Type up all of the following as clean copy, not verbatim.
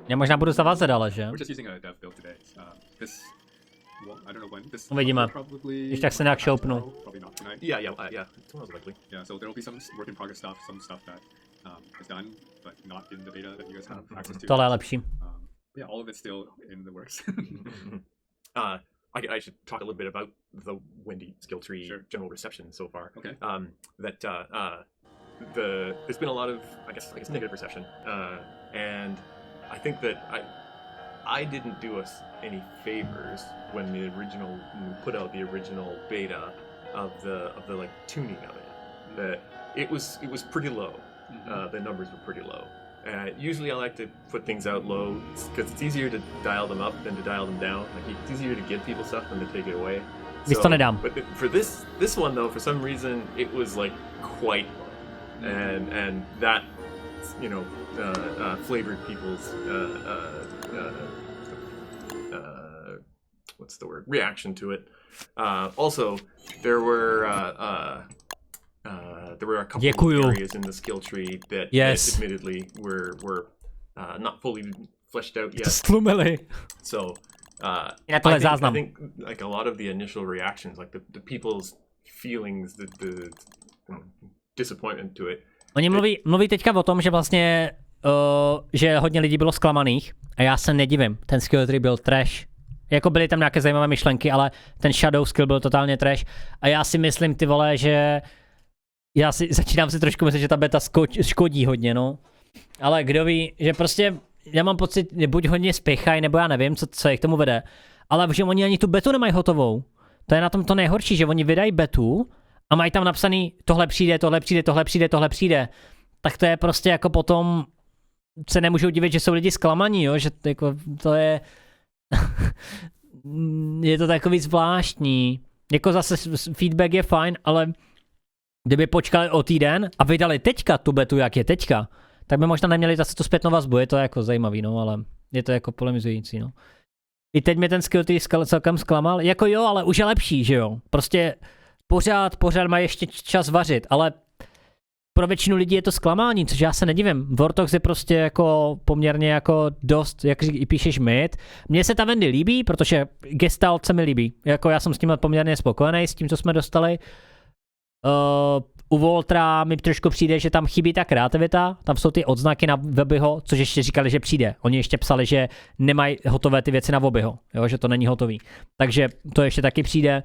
Já možná budu zavázet ale, že? Uvidíme. Když tak se nějak šoupnu. Yeah. Tomorrow's likely. Yeah, so there will be some work in progress stuff, some stuff that is done, but not in the beta that you guys have access to. Tohle je lepší. Yeah, all of it's still in the works. I should talk a little bit about the Wendy skill tree general reception so far. Okay. There's been a lot of I guess negative reception, and I think that I didn't do us any favors when we put out the original beta of the like tuning of it. That it was pretty low. The numbers were pretty low. Usually I like to put things out low because it's easier to dial them up than to dial them down. Like it's easier to give people stuff than to take it away. Víc to nedám. But for this one though, for some reason it was like quite low, and that flavored people's what's the word? Reaction to it. Also, there were a couple of areas in the skill tree that admittedly were not fully fleshed out yet. So I think like a lot of the initial reactions, like the people's feelings, the disappointment to it. Oni mluví teďka o tom, že vlastně že hodně lidí bylo zklamaných a já se nedivím. Ten skill tree byl trash. Jako byly tam nějaké zajímavé myšlenky, ale ten shadow skill byl totálně trash. A já si myslím, ty vole, že začínám si trošku myslet, že ta beta škodí hodně, no. Ale kdo ví, že prostě já mám pocit, že buď hodně spěchají, nebo já nevím, co je k tomu vede. Ale že oni ani tu betu nemají hotovou. To je na tom to nejhorší, že oni vydají betu a mají tam napsaný tohle přijde. Tak to je prostě jako potom se nemůžou divit, že jsou lidi zklamaní, jo, že jako to je je to takový zvláštní. Jako zase feedback je fajn, ale kdyby počkali o týden a vydali teďka tu betu, jak je teďka, tak by možná neměli zase tu zpětnou vazbu, je to jako zajímavý, no, ale je to jako polemizující, no. I teď mě ten skill tree celkem zklamal, jako jo, ale už je lepší, že jo. Prostě pořád má ještě čas vařit, ale pro většinu lidí je to zklamání, což já se nedivím. Vortox je prostě jako poměrně jako dost, jak i píšeš mid. Mně se ta Wendy líbí, protože Gestalt se mi líbí. Jako já jsem s tím poměrně spokojený, s tím, co jsme dostali. U Voltra mi trošku přijde, že tam chybí ta kreativita, tam jsou ty odznaky na Webbyho, což ještě říkali, že přijde. Oni ještě psali, že nemají hotové ty věci na Webbyho, jo, že to není hotový. Takže to ještě taky přijde,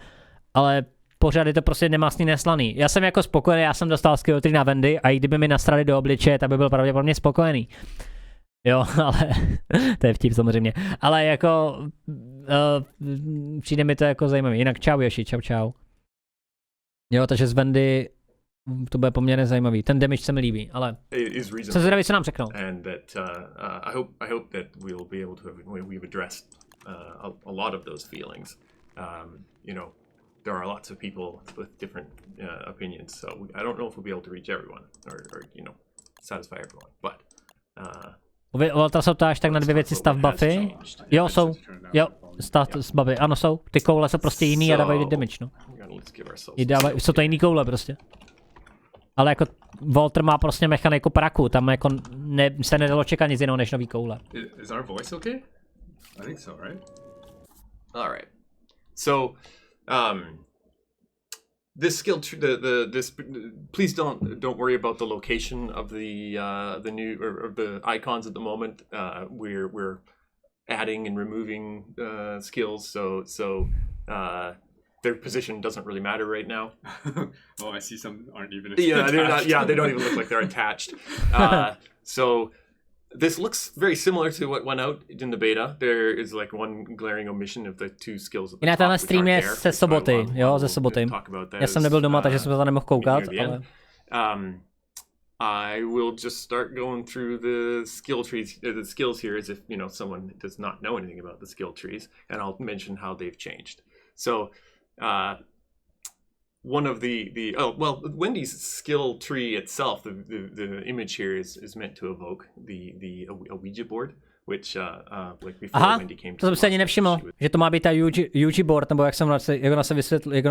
ale pořád je to prostě nemastný, neslaný. Já jsem jako spokojený, já jsem dostal skill tree na Wendy a i kdyby mi nastrali do obličeje, tak by byl pravděpodobně spokojený. Jo, ale to je vtip samozřejmě. Ale jako přijde mi to jako zajímavý. Jinak čau Joši, čau. Jo, takže z Wendy to bude poměrně zajímavý. Ten damage se mi líbí, ale jsem zvědavý, co nám řeknou. And that I hope that we'll be able to we've addressed a lot of those feelings. There are lots of people with different opinions, so I don't know if we'll be able to reach everyone or satisfy everyone, but Volta jsou ptáš tak na dvě věci, stav buffy. Jo, jsou. Jo, stav buffy. Ano, jsou. Ty koule jsou prostě jiný a dávají damage, no. Jsou to jiný koule prostě. Ale jako Walter má prostě mechaniku praku, tam jako se nedalo čekat nic jiného než nový koule. Is our voice okay? I think so, right? All right. So this skill tree, please don't worry about the location of the new or the icons at the moment. We're adding and removing skills, so their position doesn't really matter right now. Oh, I see some aren't even attached. They don't even look like they're attached. So this looks very similar to what went out in the beta. There is like one glaring omission of the two skills. I na tenhle stream je ze soboty, jo, ze soboty. Já jsem nebyl doma, takže jsem se to nemohl koukat, ale I will just start going through the skill trees, the skills here, as if someone does not know anything about the skill trees, and I'll mention how they've changed. So, one of Wendy's skill tree itself, the image here is meant to evoke a Ouija board, which like before Wendy came to. To jsem se ani nevšiml, že to má být ta Ouija board, nebo jak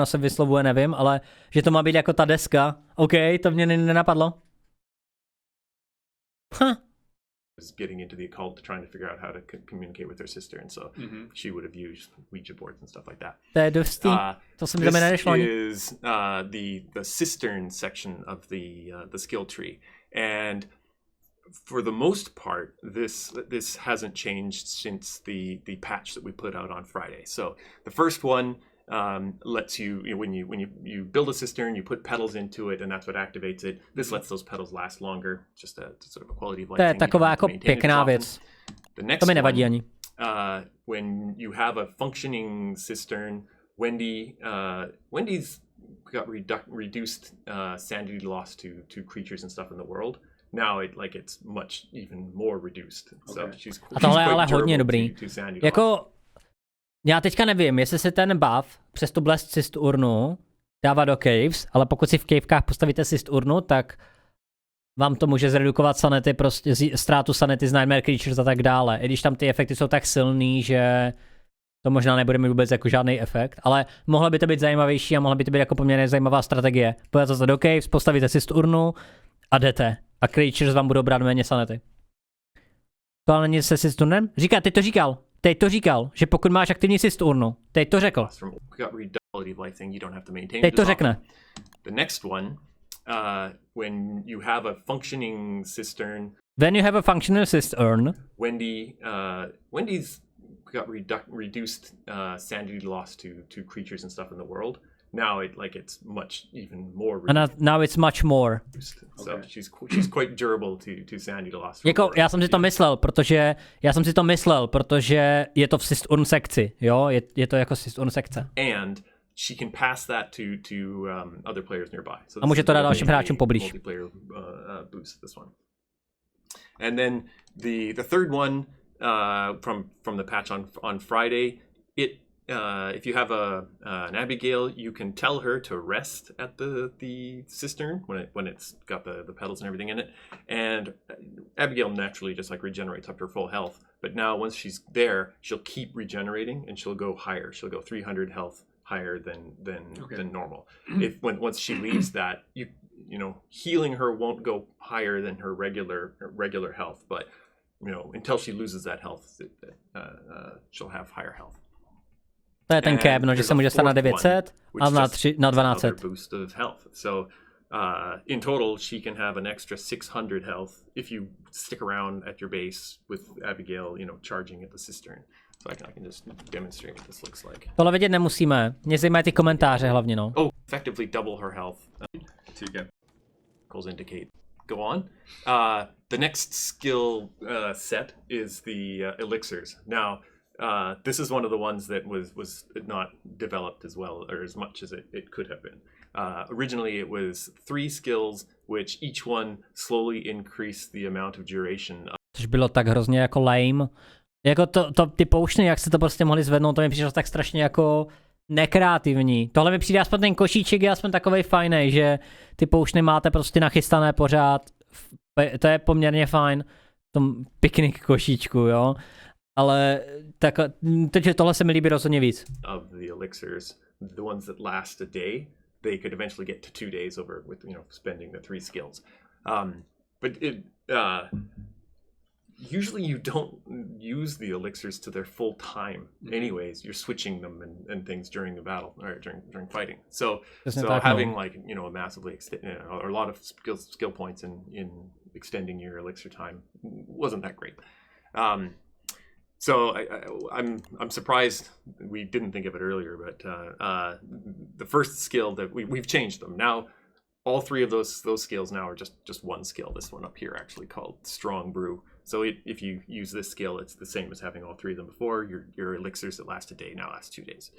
se vyslovuje, nevím, ale že to má být jako ta deska. OK, to mě nenapadlo. was getting into the occult, trying to figure out how to communicate with her sister, and so she would have used Ouija boards and stuff like that. To je dosti. To se mi This znamená, ani. is the cistern section of the skill tree, and for the most part, this hasn't changed since the patch that we put out on Friday. So the first one lets you, when you build a cistern, you put petals into it, and that's what activates it. This lets those petals last longer, just a sort of a quality of life. To je thing. taková jako pěkná věc. The next To mi nevadí one, ani. when you have a functioning cistern, Wendy's got reduced sanity loss to creatures and stuff in the world. Now it's much even more reduced. So she's A tohle je quite ale hodně durable dobrý. to sanity loss. Jako, já teďka nevím, jestli se ten buff přes tu blessed cyst urnu dává do caves, ale pokud si v cavekách postavíte cyst urnu, tak vám to může zredukovat sanity, prostě ztrátu sanity z Nightmare Creatures a tak dále. I když tam ty efekty jsou tak silný, že to možná nebude mít vůbec jako žádný efekt, ale mohlo by to být zajímavější a mohla by to být jako poměrně zajímavá strategie. Pojďte se do caves, postavíte cyst urnu a jdete. A creatures vám budou brát méně sanity. To ale není se cyst urnem? Říká, teď to říkal, že pokud máš aktivní cyst urnu, teď to řekl. Teď to řekne. The next one, when you have a functioning cistern. When you have a functional cistern. Wendy's got reduced sanity loss to creatures and stuff in the world. Now it's much even more. And now it's much more. So she's quite durable to sanity loss. Jako, já jsem si to myslel, protože je to v Systurn sekci, jo? Je to jako Systurn sekce. And she can pass that to other players nearby. So a může to dát dalším hráčům poblíž. Multiplayer boost this one. And then the third one from the patch on Friday, if you have an Abigail, you can tell her to rest at the cistern when it's got the petals and everything in it, and Abigail naturally just regenerates up to her full health. But now once she's there, she'll keep regenerating and she'll go higher. She'll go 300 health higher than normal. Once she leaves that, you know, healing her won't go higher than her regular health, but until she loses that health, she'll have higher health. To je ten cap, no, že se může stát na 900 a na 1200. Boost of health. So in total, she can have an extra 600 health if you stick around at your base with Abigail, charging at the cistern. So I can just demonstrate what this looks like. Tohle vidět nemusíme. Mě zajímají ty komentáře hlavně, no. Oh, effectively double her health. To get indicate. Go on. The next skill set is the elixirs. Now, this is one of the ones that was not developed as well or as much as it could have been. Originally, it was 3 skills, which each one slowly increased the amount of duration. Což bylo tak hrozně jako lame. Jako ty poušny, jak se to prostě mohli zvednout, to mi přišlo tak strašně jako nekreativní. Tohle mi přijde aspoň ten košíček je aspoň takovej fajnej, že ty poušny máte prostě nachystané pořád. To je poměrně fajn. V tom piknik košíčku, jo. Ale takže tohle se mi líbí rozhodně víc. Of the elixirs, the ones that last a day, they could eventually get to 2 days over with spending the 3 skills. But usually you don't use the elixirs to their full time. Anyways, you're switching them and things during the battle or during fighting. So having a massively or a lot of skill points in extending your elixir time wasn't that great. So I'm surprised we didn't think of it earlier, but the first skill that we've changed them now. All 3 of those skills now are just one skill. This one up here actually called Strong Brew. So if you use this skill, it's the same as having all 3 of them before. Your elixirs that last a day now last 2 days.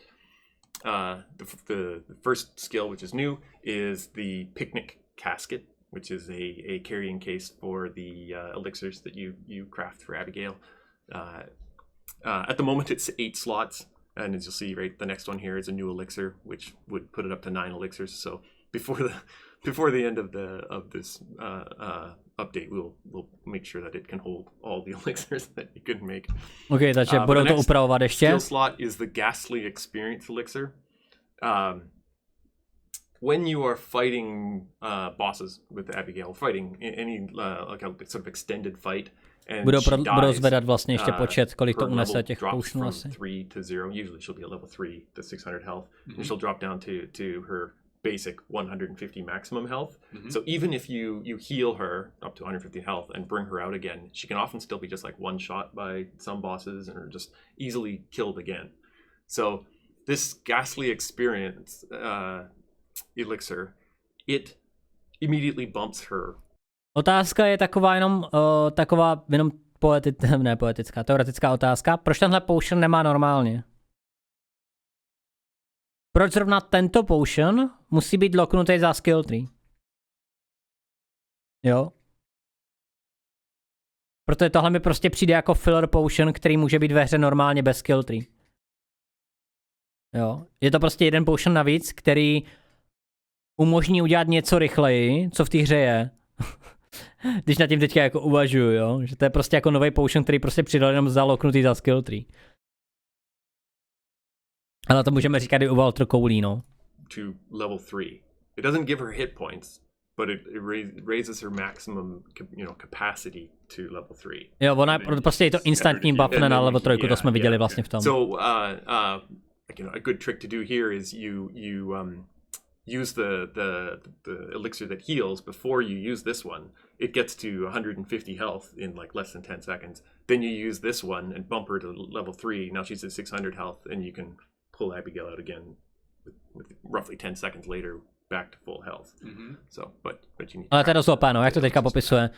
The first skill, which is new, is the Picnic Casket, which is a carrying case for the elixirs that you craft for Abigail. At the moment, it's 8 slots, and as you'll see, right, the next one here is a new elixir, which would put it up to 9 elixirs. So before the end of this update, we'll make sure that it can hold all the elixirs that you can make. Okay, takže budou to upravovat ještě. Skill slot is the Ghastly Experience elixir. When you are fighting bosses with Abigail, fighting any like a sort of extended fight, and Budou, she budou dies, zvedat vlastně ještě počet, kolik to her unese level těch drops potionů from asi. 3 to 0. Usually she'll be at level 3 to 600 health, and she'll drop down to her basic 150 maximum health. So even if you heal her up to 150 health and bring her out again, she can often still be just like one shot by some bosses and are just easily killed again. So this ghastly experience elixir, it immediately bumps her. Otázka je taková jenom poetická, teoretická otázka. Proč tenhle potion nemá normálně? Proč zrovna tento potion musí být locknutý za skill tree? Jo? Protože tohle mi prostě přijde jako filler potion, který může být ve hře normálně bez skill tree. Jo? Je to prostě jeden potion navíc, který umožní udělat něco rychleji, co v té hře je. Když nad tím teďka jako uvažuju, jo? Že to je prostě jako nový potion, který prostě přidal jenom zaloknutý za skill tree. Ale to můžeme říkat i u Walter koulí, no. To level 3. It doesn't give her hit points, but it raises her maximum, capacity to level 3. Jo, ona prostě je to instantní buffne na level 3, to jsme viděli vlastně v tom. So, a good trick to do here is you use the elixir that heals before you use this one. It gets to 150 health in like less than 10 seconds. Then you use this one and bump her to level 3. Now she's at 600 health, and you can pull Abigail out again with roughly 10 seconds later back to full health. So, but you need. Ale to je dost OP, no, jak to teďka popisuje.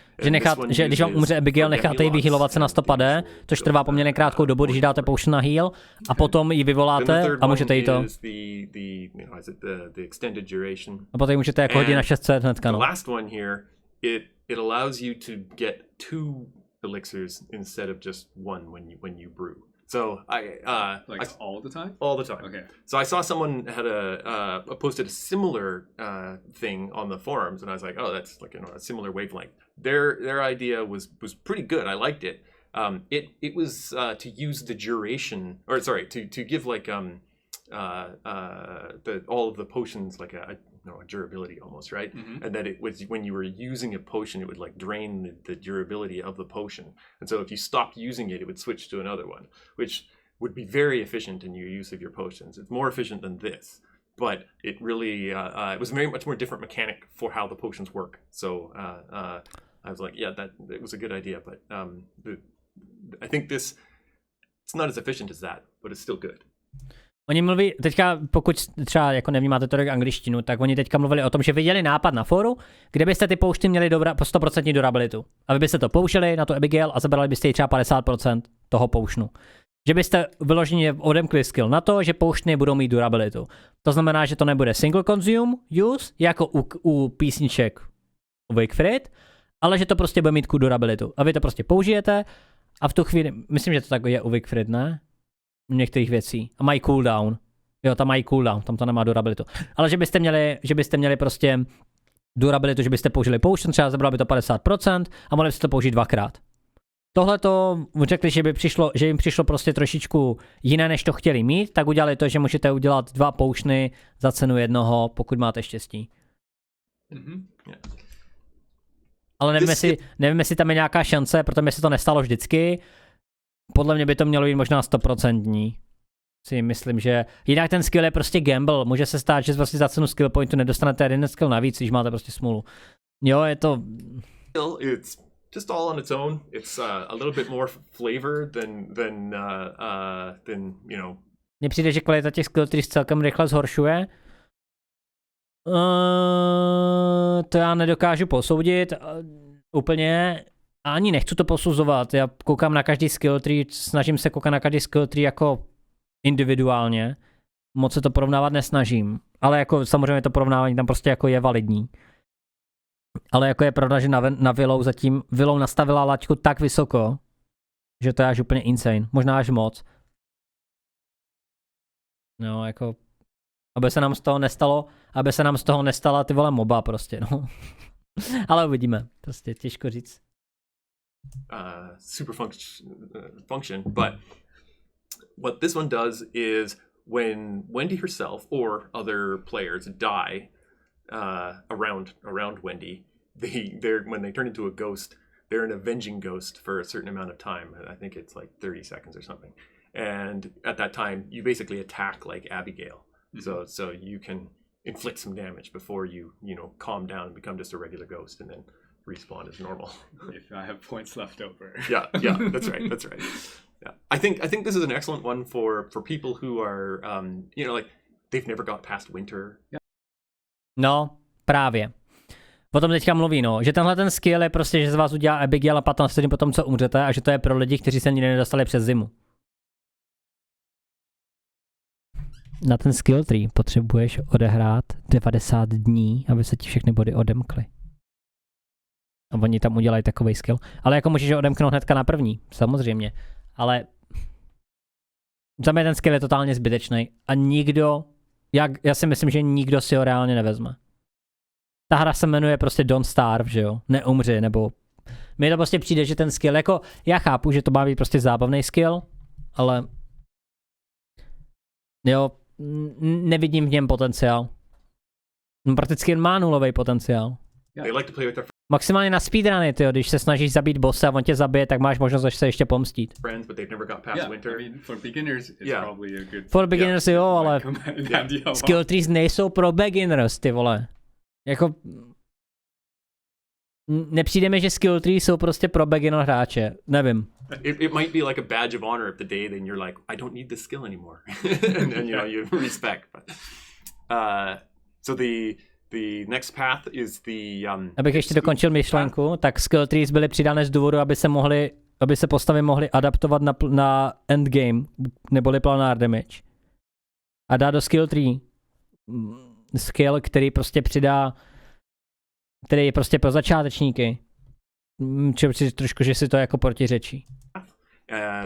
Že když vám umře Abigail, necháte ji vyhealovat se na 150, což trvá poměrně krátkou dobu, když dáte potion na heal, a potom ji vyvoláte a můžete jí to. A potom ji můžete jako hodit na 600 hnedka, no. The last one here, it allows you to get 2 elixirs instead of just one when you brew. So all the time? All the time. Okay. So I saw someone had posted a similar thing on the forums, and I was like, oh, that's like a similar wavelength. Their idea was pretty good. I liked it. It was to use the duration, or sorry, to give like all of the potions like a durability almost, right? And that it was when you were using a potion, it would like drain the durability of the potion. And so if you stopped using it, it would switch to another one, which would be very efficient in your use of your potions. It's more efficient than this, but it really it was very much more different mechanic for how the potions work. So I was like, yeah, it was a good idea, but I think it's not as efficient as that, but it's still good. Oni mluví, teďka pokud třeba jako nevnímáte tolik angličtinu, tak oni teďka mluvili o tom, že viděli nápad na fóru, kde byste ty poušty měli po 100% durabilitu. A vy byste to poušili na tu Abigail a zabrali byste jí třeba 50% toho poušnu. Že byste vyloženě odemkli skill na to, že pouštny budou mít durabilitu. To znamená, že to nebude single consume use, jako u písniček Wakefrit, ale že to prostě bude mít durabilitu. A vy to prostě použijete a v tu chvíli, myslím, že to tak je u Wakefrit, ne? Některých věcí. A mají cooldown. Jo, tam mají cooldown, tam to nemá durabilitu. Ale že byste měli prostě durabilitu, že byste použili potion, třeba zabralo by to 50% a mohli byste to použít dvakrát. Tohle to řekli, že jim přišlo prostě trošičku jiné, než to chtěli mít, tak udělali to, že můžete udělat 2 poušny za cenu jednoho, pokud máte štěstí. Yeah. Ale nevím, jestli tam je nějaká šance, protože mi se to nestalo vždycky. Podle mě by to mělo být možná 100%. Si myslím, že jinak ten skill je prostě gamble. Může se stát, že vlastně za cenu skill pointu nedostanete jeden skill navíc, když máte prostě smůlu. Jo, je to... It's just all on its own. It's a little bit more flavor than Mně přijde, že kvalita těch skill trees celkem rychle zhoršuje. To já nedokážu posoudit úplně. Ani nechci to posuzovat, já koukám na každý skill tree, snažím se koukat na každý skill tree jako individuálně, moc se to porovnávat nesnažím, ale jako samozřejmě to porovnávání tam prostě jako je validní. Ale jako je pravda, že na Willow zatím Willow nastavila laťku tak vysoko, že to je až úplně insane, možná až moc. No jako, aby se nám z toho nestala ty vole moba prostě, no. Ale uvidíme, prostě těžko říct. Super function, but what this one does is when Wendy herself or other players die around Wendy, when they turn into a ghost, they're an avenging ghost for a certain amount of time. I think it's like 30 seconds or something. And at that time, you basically attack like Abigail. So you can inflict some damage before you calm down and become just a regular ghost and then respawn as normal. If I have points left over. yeah, that's right. Yeah, I think this is an excellent one for people who are like they've never got past winter. No, právě. O tom teďka mluví, no, že tenhle ten skill je prostě, že z vás udělá Abigail a 15 hodin potom, co umřete, a že to je pro lidi, kteří se nikdy nedostali přes zimu. Na ten skill tree potřebuješ odehrát 90 dní, aby se ti všechny body odemkly. A oni tam udělají takovej skill. Ale jako můžeš ho odemknout hnedka na první, samozřejmě. Ale za mě ten skill je totálně zbytečný a nikdo, já si myslím, že nikdo si ho reálně nevezme. Ta hra se jmenuje prostě Don't Starve, že jo? Neumři, nebo... Mně to prostě přijde, že ten skill, jako já chápu, že to má být prostě zábavný skill, ale... Jo, nevidím v něm potenciál. Prakticky má nulový potenciál. Maximálně na speedruny, tyjo, když se snažíš zabít bossa a on tě zabije, tak máš možnost se ještě pomstít. For beginners jo, ale skill trees nejsou pro beginners, ty vole. Jako... Nepřijde mi, že skill trees jsou prostě pro beginner hráče, nevím. It might be like a badge of honor of the day, then you're like, I don't need this skill anymore. And then, you respect. But, so the next path is the... Abych ještě dokončil myšlenku, tak skill trees byly přidané z důvodu, aby se postavy mohly adaptovat na endgame, neboli planar damage. A dá do skill tree skill, který prostě přidá, který je prostě pro začátečníky. Trošku, že si to jako protiřečí.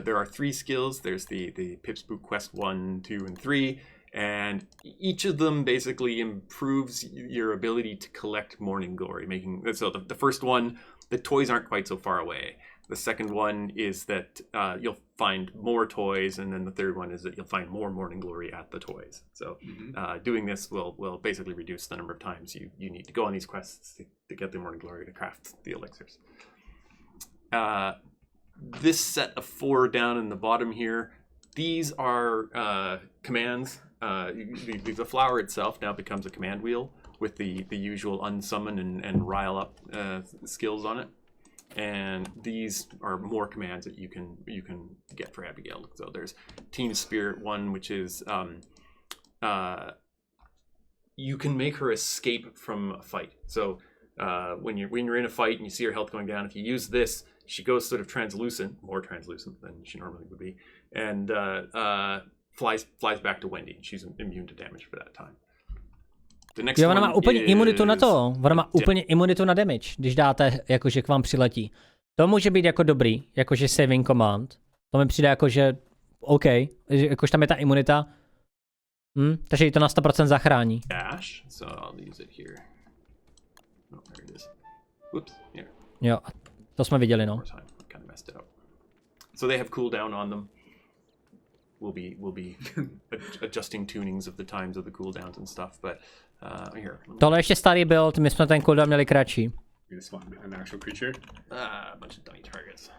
There are 3 skills. There's the Pip's Book Quest 1, 2, and 3. And each of them basically improves your ability to collect morning glory. So the first one, the toys aren't quite so far away. The second one is that you'll find more toys, and then the third one is that you'll find more morning glory at the toys. So doing this will basically reduce the number of times you need to go on these quests to get the morning glory to craft the elixirs. This set of 4 down in the bottom here, these are commands. The flower itself now becomes a command wheel with the usual unsummon and rile up skills on it. And these are more commands that you can get for Abigail. So there's Team Spirit 1, which is you can make her escape from a fight. So when you're in a fight and you see her health going down, if you use this, she goes sort of translucent, more translucent than she normally would be, and flies back to Wendy. She's immune to damage for that time. Jo, ona má úplně imunitu na to. Ona má úplně imunitu na damage, když dáte, jakože k vám přiletí. To může být jako dobrý, jakože saving command. To mi přijde jakože OK, jakož tam je ta imunita. Takže ji to na 100% zachrání. Jo, to jsme viděli, no. So they have cooldown on them. We'll be adjusting tunings of the times of the cooldowns and stuff, but here. Tohle ještě starý build, my jsme ten cooldown měli kratší. An actual creature? A bunch of dummy targets.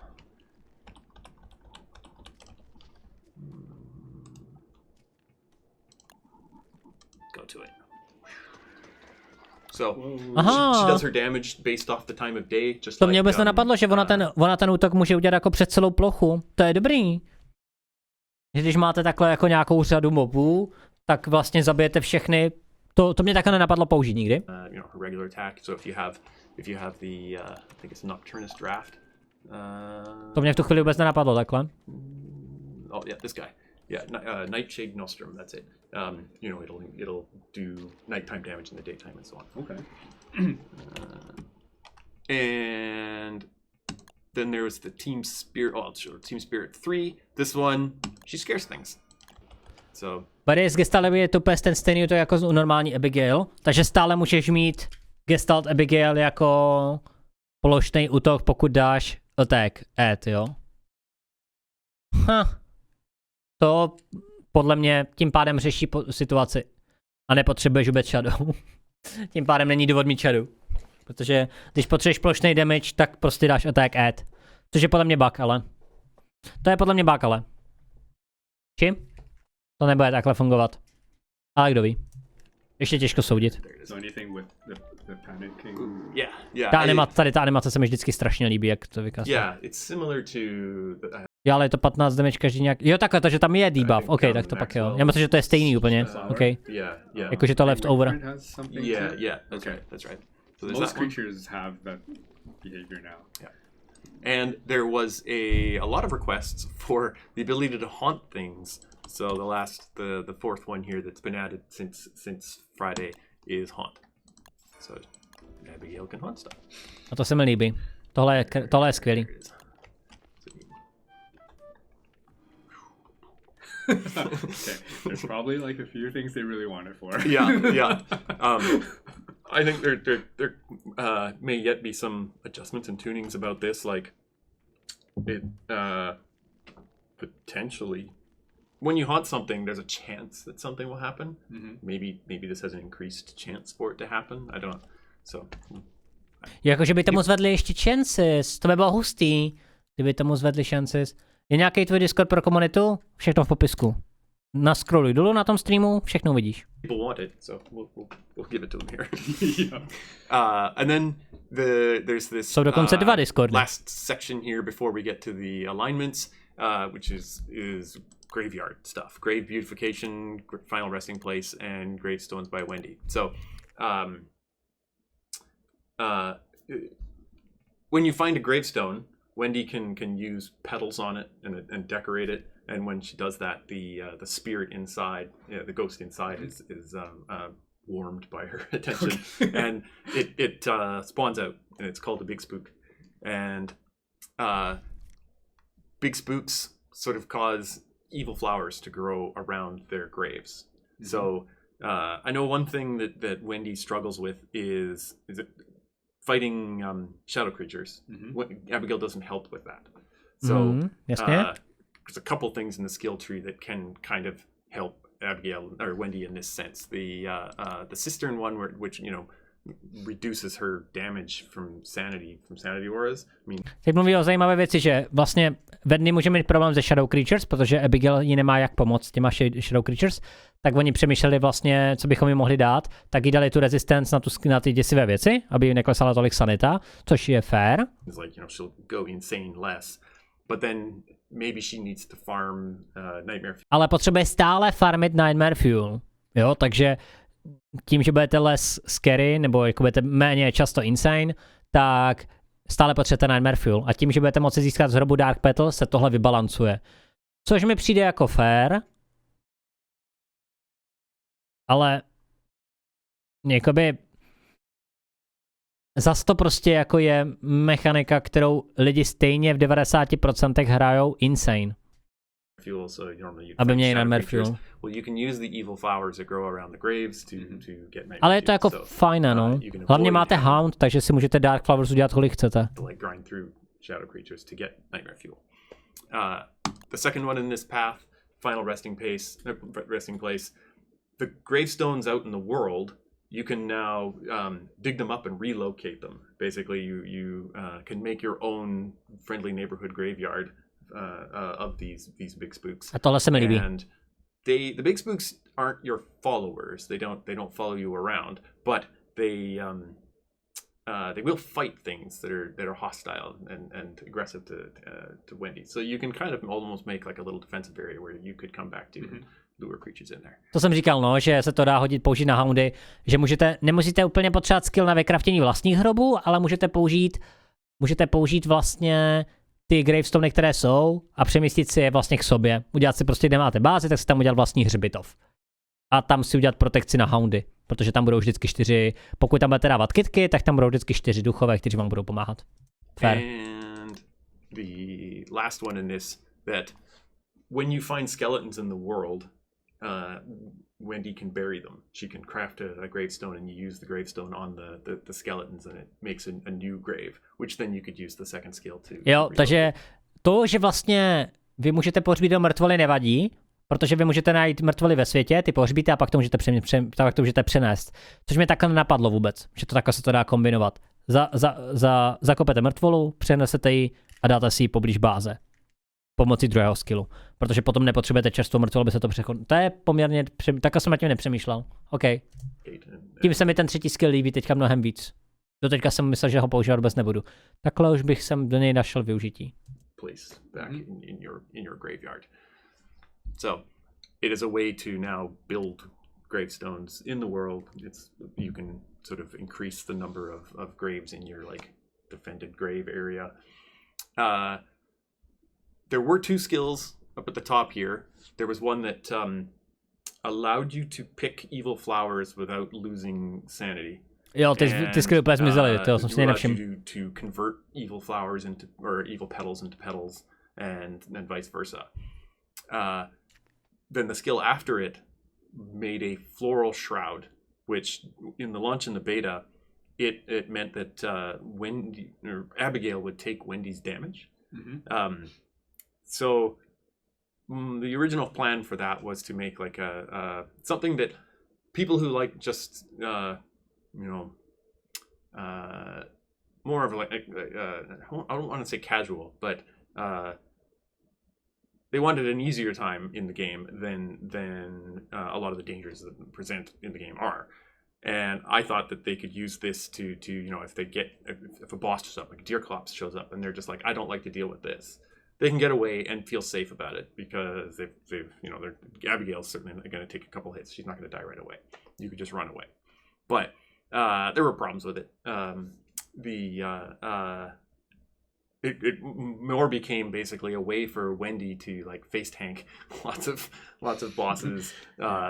Go to it. So she does her damage based off the time of day, just to mě vůbec nenapadlo, že ona ten útok může udělat jako přes celou plochu. To je dobrý. Že když máte takhle jako nějakou řadu mobů, tak vlastně zabijete všechny. To mě takhle nenapadlo použít nikdy. Regular attack. So if you have the I think it's Nocturnus Draft. To mě v tu chvíli vůbec nenapadlo takhle. Oh yeah, this guy. Yeah, Nightshade Nostrum, that's it. It'll do nighttime damage in the daytime and so on. Okay. And then there was the Team Spirit. Oh, sure, Team Spirit 3. This one, she scares things. So. Tady z Gestalt je to ten stejný to jako u normální Abigail, takže stále můžeš mít Gestalt Abigail jako plošný útok, pokud dáš attack at, jo. To podle mě tím pádem řeší situaci. A nepotřebuješ vůbec shadow. Tím pádem není důvod mít shadow. Protože když potřebuješ plošný damage, tak prostě dáš attack add. Což je podle mě bug, ale. To je podle mě bug, ale. Či? To nebude takhle fungovat. Ale kdo ví. Ještě těžko soudit. Ta animace se mi vždycky strašně líbí, jak to vykazuje. Yeah, it's similar to Jo, ale je to 15 damage každý nějak. Jo, takhle, takže tam je debuff. OK, tak to pak jo. Já myslím, že to je stejný úplně. OK. Jakože to leftover. Yeah, that's right. So there's Most that one. creatures have that behavior now. Yeah. And there was a lot of requests for the ability to haunt things. So the fourth one here that's been added since Friday is haunt. So Abigail can haunt stuff. A to se mi líbí. Tohle je skvělý. Okay, there's probably like a few things they really want it for. Yeah. I think there may yet be some adjustments and tunings about this, like it potentially when you haunt something, there's a chance that something will happen. Maybe this has an increased chance for it to happen. I don't know. So Jakože by tomu zvedli ještě chances, to by bylo hustý, kdyby tomu zvedli chances. Je nějaký tvůj Discord pro komunitu? Všechno v popisku. Nascrolluj dolů na tom streamu, všechno vidíš. People want it, so we'll give it to them here. And then there's this Jsou dokonce dva Discordy. last section here before we get to the alignments, which is graveyard stuff. Grave beautification, final resting place, and gravestones by Wendy. So when you find a gravestone, Wendy can use petals on it and decorate it, and when she does that, the spirit inside, the ghost inside, is warmed by her attention, and it spawns out, and it's called a big spook. And big spooks sort of cause evil flowers to grow around their graves. So I know one thing that Wendy struggles with is it fighting shadow creatures. Abigail doesn't help with that. So there's a couple things in the skill tree that can kind of help Abigail or Wendy in this sense. The cistern one, which reduces her damage from sanity auras. Teď mluví o zajímavé věci, že vlastně Wendy může mít problém se shadow creatures, protože Abigail jí nemá jak pomoct těma shadow creatures, tak oni přemýšleli vlastně, co bychom jim mohli dát, tak jí dali tu resistance na ty děsivé věci, aby jim neklesala tolik sanita, což je fair. She'll go insane less, but then maybe she needs to farm nightmare fuel. Ale potřebuje stále farmit nightmare fuel, jo, takže tím, že budete less scary, nebo jako budete méně často insane, tak stále potřebujete nightmare fuel. A tím, že budete moci získat z hrobu dark petal, se tohle vybalancuje. Což mi přijde jako fair, ale jakoby zas to prostě jako je mechanika, kterou lidi stejně v 90% hrajou insane. Fuel, so normally aby měli nightmare fuel. Well, you can use the evil flowers that grow around the graves to get nightmare. Ale je to jako fajn, no. Hlavně máte hound, takže si můžete dark flowers udělat kolik chcete. To like grind through shadow creatures to get nightmare fuel. The second one in this path, final resting place. The gravestones out in the world, you can now dig them up and relocate them. Basically, you can make your own friendly neighborhood graveyard of these big spooks. A tohle se mi líbí. And the big spooks aren't your followers. They don't follow you around, but they will fight things that are hostile and aggressive to Wendy. So you can kind of almost make like a little defensive area where you could come back to lure creatures in there. To jsem říkal, no, že se to dá použít na houndy, že nemusíte úplně potřebovat skill na vykraftění vlastních hrobů, ale můžete použít vlastně ty gravestony, které jsou, a přemístit si je vlastně k sobě. Udělat si prostě, kde máte bázi, tak si tam udělat vlastní hřbitov. A tam si udělat protekci na houndy, protože tam budou vždycky 4, pokud tam budete dávat kitky, tak tam budou vždycky 4 duchové, kteří vám budou pomáhat. Fair. And the last one in this, that when you find skeletons in the world, Wendy can bury them. She can craft a gravestone and you use the gravestone on the skeletons and it makes a new grave, which then you could use the second skill to. Jo, takže to, že vlastně vy můžete pohřbít do mrtvoly, nevadí, protože vy můžete najít mrtvoly ve světě, ty pohřbíte a pak to můžete přenést. Což mě takhle nenapadlo vůbec, že to takhle se to dá kombinovat. zakopete mrtvolu, přenesete ji a dáte si ji poblíž báze. Pomocí druhého skillu. Protože potom nepotřebujete čerstvou mrtvolu, aby se to přechodilo. To je poměrně, takhle jsem na tím nepřemýšlel. OK. Tím se mi ten třetí skill líbí teďka mnohem víc. Doteďka jsem myslel, že ho používat vůbec nebudu. Takhle už bych sem do něj našel využití. Place back in your graveyard. So it is a way to now build gravestones in the world. You can sort of increase the number of graves in your like defended grave area. There were 2 skills up at the top here. There was one that allowed you to pick evil flowers without losing sanity. Jo, ty skilly úplně zmizely, to jsem si nevšiml. To convert evil flowers into, or evil petals into petals, and vice versa. Then the skill after it made a floral shroud, which in the launch and the beta, it meant that Wendy or Abigail would take Wendy's damage. Mm-hmm. So the original plan for that was to make like a something that people who like just more of like I don't want to say casual, but they wanted an easier time in the game than a lot of the dangers that present in the game are. And I thought that they could use this to if a boss shows up, like Deerclops shows up, and they're just like, I don't like to deal with this. They can get away and feel safe about it because Abigail's certainly going to take a couple hits. She's not going to die right away. You could just run away. But there were problems with it. It more became basically a way for Wendy to like face tank lots of bosses.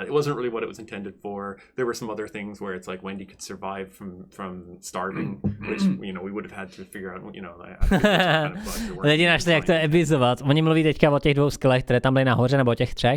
It wasn't really what it was intended for. There were some other things where it's like Wendy could survive from starving, which we would have had to figure out. Lidi našli, jak to ebizovat. Oni mluví teďka o těch 2 skillech, které tam byly nahoře, nebo o těch 3,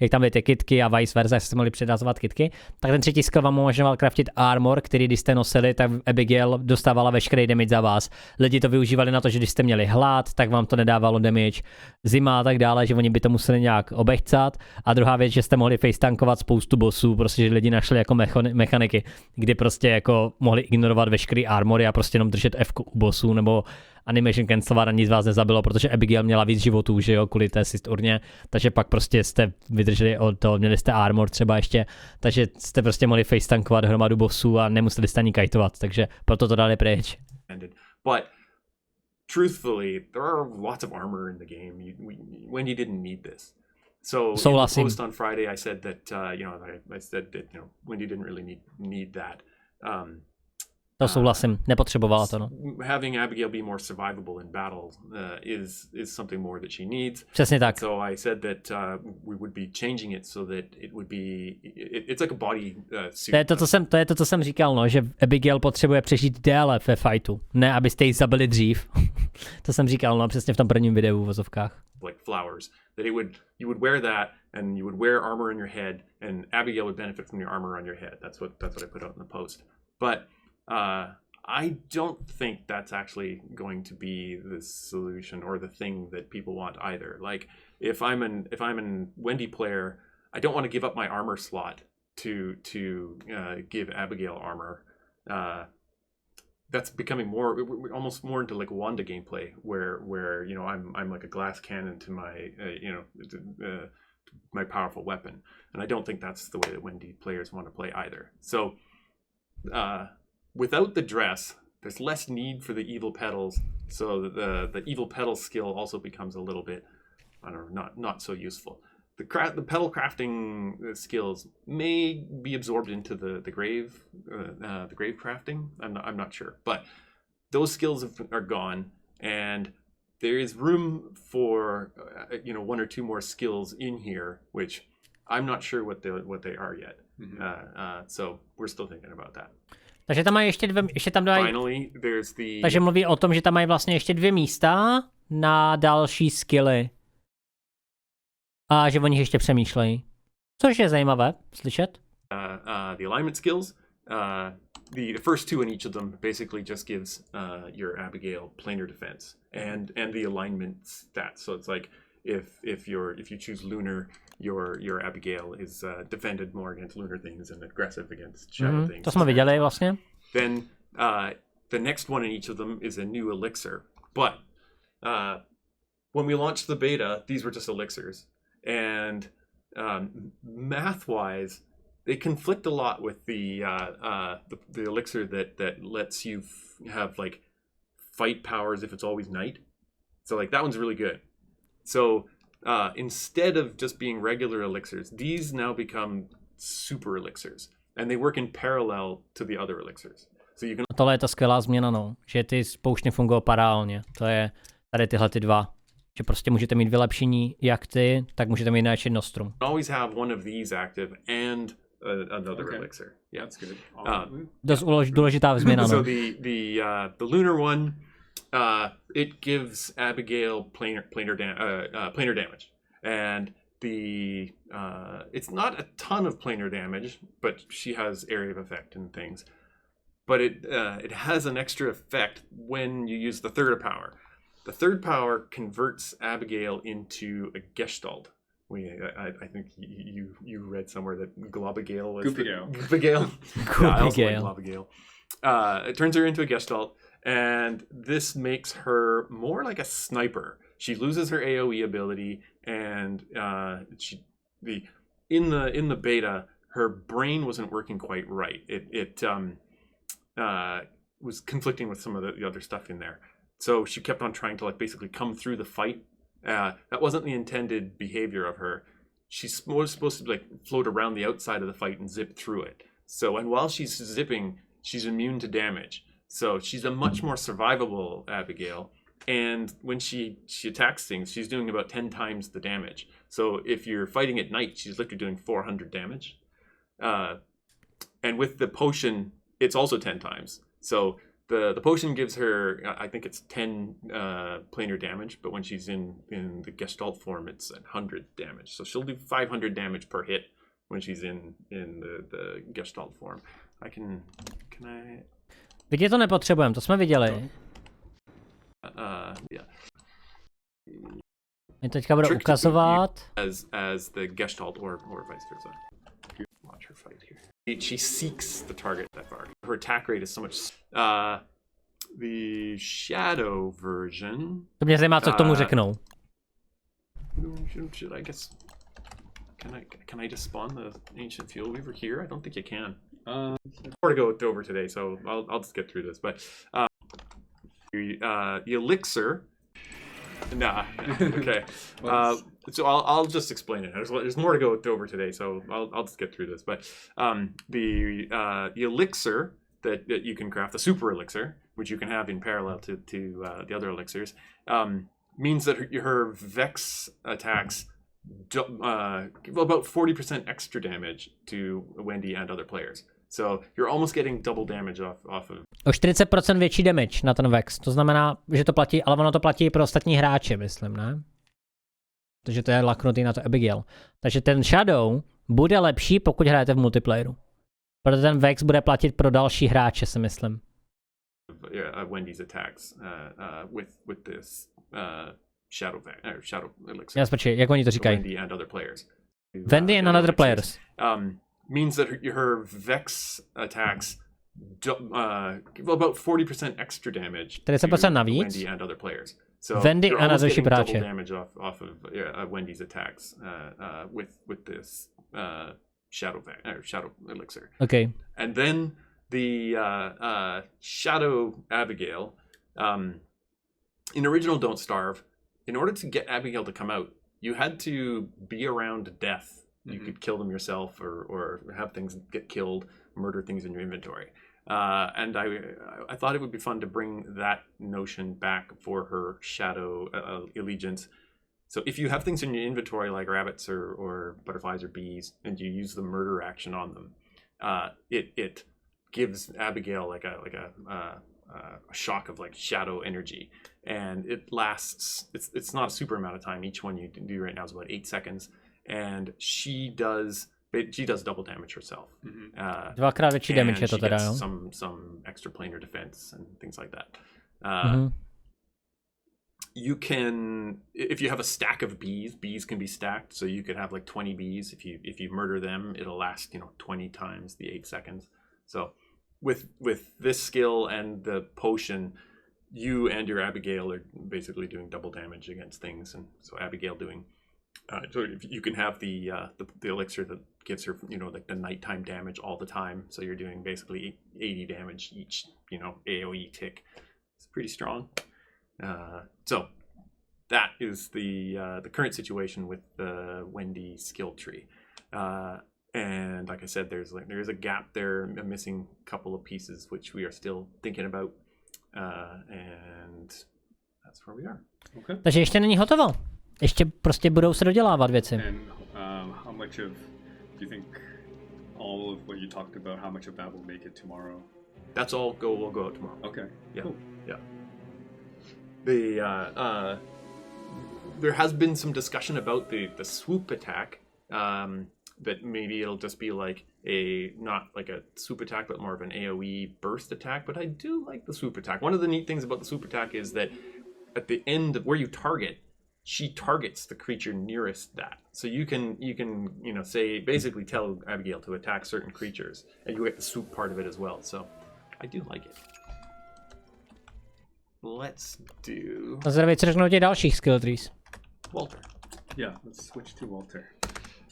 jak tam byly ty kitky a vice versa, jak jste mohli předázovat kitky. Tak ten třetí skill vám umožňoval craftit armor, který když jste nosili, tak Abigail dostávala veškerý damage za vás. Lidi to využívali na to, že když jste měli hlad, tak vám to nedávalo damage, zima a tak dále, že oni by to museli nějak obechcat. A druhá věc, že jste mohli facetankovat spoustu bossů, prostě že lidi našli jako mechaniky, kdy prostě jako mohli ignorovat veškerý armory a prostě jenom držet F u bossů, nebo animation cancelovat a nic vás nezabilo, protože Abigail měla víc životů, že jo, kvůli té assist urně, takže pak prostě jste vydrželi od toho, měli jste armor třeba ještě, takže jste prostě mohli facetankovat hromadu bossů a nemuseli jste ani kajtovat, takže proto to dali pryč. But truthfully, there are lots of armor in the game. Wendy didn't need this. So in the post on Friday, I said that I said that Wendy didn't really need that. To souhlasím, nepotřebovala to, no. Having Abigail be more survivable in battle is something more that she needs. Přesně tak. So I said that we would be changing it so that it would be it's like a body suit. To je to, co jsem říkal, no, že Abigail potřebuje přežít déle ve fightu, ne abyste ji zabili dřív. To jsem říkal, no, přesně v tom prvním videu v vozovkách. Like flowers, that you would wear that and you would wear armor on your head, and Abigail would benefit from your armor on your head. That's what I put out in the post. But I don't think that's actually going to be the solution or the thing that people want either. Like if I'm an Wendy player, I don't want to give up my armor slot to give Abigail armor. That's becoming almost more into like Wanda gameplay, where I'm like a glass cannon to my my powerful weapon, and I don't think that's the way that Wendy players want to play either. So. Without the dress, there's less need for the evil petals, so the evil petal skill also becomes a little bit, I don't know, not so useful. The petal crafting skills may be absorbed into the grave crafting. I'm not sure, but those skills are gone, and there is room for 1 or 2 more skills in here, which I'm not sure what they are yet. Mm-hmm. So we're still thinking about that. Takže tam mají ještě tam dají. Takže mluví o tom, že tam mají vlastně ještě 2 místa na další skilly. A že o nich ještě přemýšlejí. Což je zajímavé slyšet. The alignment skills. The first 2 in each of them basically just gives your Abigail planar defense and the alignment stats. So it's like if you choose lunar, your Abigail is defended more against lunar things and aggressive against shadow things. To jsme viděli vlastně. Then the next one in each of them is a new elixir. But when we launched the beta, these were just elixirs. And math-wise, they conflict a lot with the elixir that lets you have like fight powers if it's always night. So like that one's really good. So instead of just being regular elixirs, these now become super elixirs, and they work in parallel to the other elixirs. So you can... A tohle je ta skvělá změna, no, že ty spoušně fungují paralelně. To je tady tyhle ty dva. Že prostě můžete mít vylepšení jak ty, tak můžete mít na jednostrum. Always have one of these active and another elixir. Yeah, that's good. Dost důležitá změna, no. So the lunar one, it gives Abigail planar damage, and it's not a ton of planar damage, but she has area of effect and things. But it has an extra effect when you use the third power. The third power converts Abigail into a Gestalt. I think you read somewhere that Globigale was Goopigale. I also like Globigale. It turns her into a Gestalt, and this makes her more like a sniper. She loses her AoE ability, and in the beta, her brain wasn't working quite right. It was conflicting with some of the other stuff in there. So she kept on trying to like basically come through the fight. That wasn't the intended behavior of her. She's supposed to like float around the outside of the fight and zip through it. So, and while she's zipping, she's immune to damage. So she's a much more survivable Abigail. And when she attacks things, she's doing about 10 times the damage. So if you're fighting at night, she's literally doing 400 damage. And with the potion, it's also 10 times. So the potion gives her, I think it's 10 planar damage, but when she's in the Gestalt form, it's 100 damage. So she'll do 500 damage per hit when she's in the Gestalt form. Can I... Vidět to nepotřebujeme, to jsme viděli. Yeah. My teďka bude ukazovat. As the Gestalt or vice versa. Watch her fight here. She seeks the target that far. Her attack rate is so much. The shadow version. To mě zajímá, co k tomu řeknou. Should I guess? Can I just spawn the ancient fuel weaver here? I don't think you can. More to go over today, so I'll just get through this. But the elixir. Nah. Okay. So I'll just explain it. There's more to go over today, so I'll just get through this. But the elixir that you can craft, the super elixir, which you can have in parallel to the other elixirs, means that her Vex attacks give about 40% extra damage to Wendy and other players. So you're almost getting double damage off of... O 40% větší damage na ten Vex, to znamená, že to platí, ale ono to platí i pro ostatní hráče, myslím, ne? Takže to je laknutý na to Abigail. Takže ten Shadow bude lepší, pokud hrajete v multiplayeru. Protože ten Vex bude platit pro další hráče, si myslím. Wendy's attacks with this shadow elixir. Já počkej, jak oni to říkají? Wendy and other players. Wendy and other players. Means that her Vex attacks give about 40% extra damage 40% navíc? Wendy and other players. So Wendy you're a almost další getting double hráče. damage off of Wendy's attacks with this shadow elixir. Okay. And then the shadow Abigail, in original Don't Starve, in order to get Abigail to come out, you had to be around death. You could kill them yourself or have things get killed, murder things in your inventory. And I thought it would be fun to bring that notion back for her shadow allegiance. So if you have things in your inventory like rabbits or butterflies or bees, and you use the murder action on them, it gives Abigail like a shock of like shadow energy, and it lasts. It's not a super amount of time. Each one you can do right now is about 8 seconds. And she does double damage herself. Dvakrát větší damage je to teda, jo? Some extra planar defense and things like that. You can, if you have a stack of bees can be stacked. So you could have like 20 bees. If you murder them, it'll last 20 times the 8 seconds. So with this skill and the potion, you and your Abigail are basically doing double damage against things, and so Abigail doing. So you can have the elixir that gives her, you know, like the nighttime damage all the time. So you're doing basically 80 damage each, you know, AOE tick. It's pretty strong. So that is the current situation with the Wendy skill tree. And like I said, there is a gap there, a missing couple of pieces which we are still thinking about. And that's where we are. Okay. Takže ještě není hotovo. Ještě prostě budou se dodělávat věci. And how much of do you think all of what you talked about, how much of that will make it tomorrow? That's all will go out tomorrow. Okay. Yeah. Cool. Yeah. There has been some discussion about the swoop attack. That maybe it'll just be like not like a swoop attack, but more of an AoE burst attack. But I do like the swoop attack. One of the neat things about the swoop attack is that at the end of where you target, she targets the creature nearest that. So you can you know, say, basically tell Abigail to attack certain creatures, and you get the swoop part of it as well. So I do like it. Let's do A zdraví, co řeknou těch dalších skill trees. Walter. Yeah, let's switch to Walter.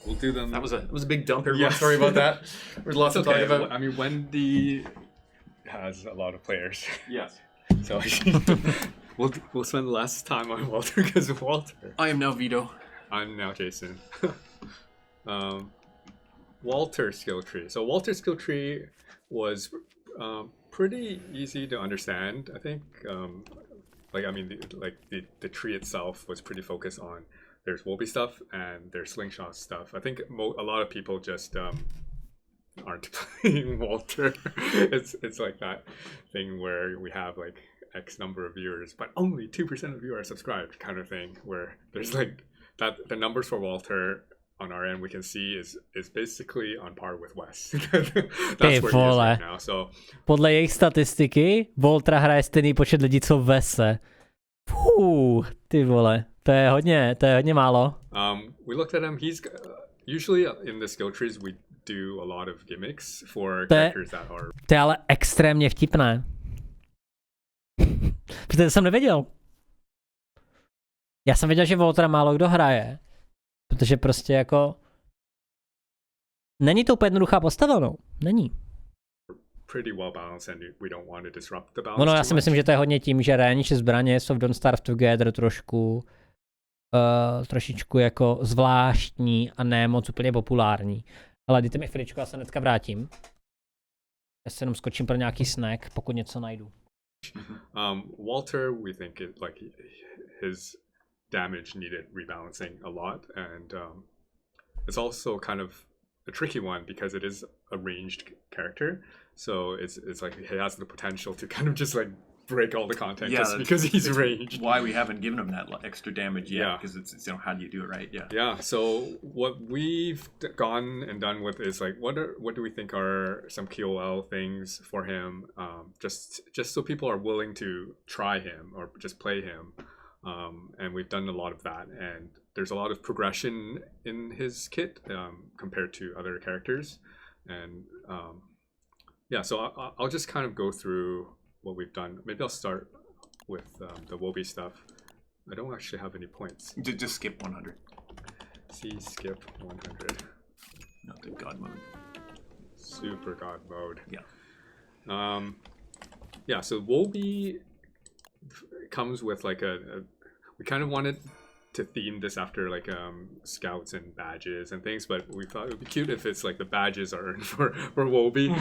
We'll do them. That was a big dump, everyone. Yes. Sorry about that. There's lots to talk Okay. about. I mean, Wendy has a lot of players, Yes. so we'll spend less time on Walter because of Walter. I am now Vito. I'm now Jason. Walter's skill tree. So Walter's skill tree was pretty easy to understand, I think. Like, I mean, the tree itself was pretty focused on there's Wolby stuff and there's slingshot stuff. I think a lot of people just aren't playing Walter. It's like that thing where we have like X number of viewers, but only 2% of you are subscribed, kind of thing. Where there's like that the numbers for Walter on our end we can see is basically on par with Wes. That's where he is right now. So podle jejich statistiky Voltra hraje stejný počet lidí co Vese. Ty vole, to je hodně málo. We looked at him. He's usually in the skill trees we do a lot of gimmicks for characters that are. To je ale extrémně vtipné. Protože jsem nevěděl. Já jsem věděl, že Voltra málo kdo hraje. Protože prostě jako není to úplně jednoduchá postava, no. Není. Pretty well balanced and we don't want to disrupt the balance. No, já si myslím, že to je hodně tím, že range zbraně jsou v Don't Starve Together trošičku jako zvláštní a ne moc úplně populární. Ale dejte mi chviličku, já se hnedka vrátím. Já se jenom skočím pro nějaký snack, pokud něco najdu. Walter, we think his damage needed rebalancing a lot, and it's also kind of a tricky one because it is a ranged character, so it's like he has the potential to kind of just like break all the content just because he's ranged. Why we haven't given him that extra damage yet? Because it's you know, how do you do it right? Yeah. So what we've gone and done with is like what do we think are some KOL things for him, just so people are willing to try him or just play him. And we've done a lot of that, and there's a lot of progression in his kit compared to other characters, and so I'll just kind of go through what we've done. Maybe I'll start with the Wobi stuff. I don't actually have any points. Just skip 100. See, skip 100. Not the God mode. Super God mode. Yeah. So Wobi comes with like we kind of wanted to theme this after like scouts and badges and things, but we thought it would be cute if it's like the badges are earned for Wobi.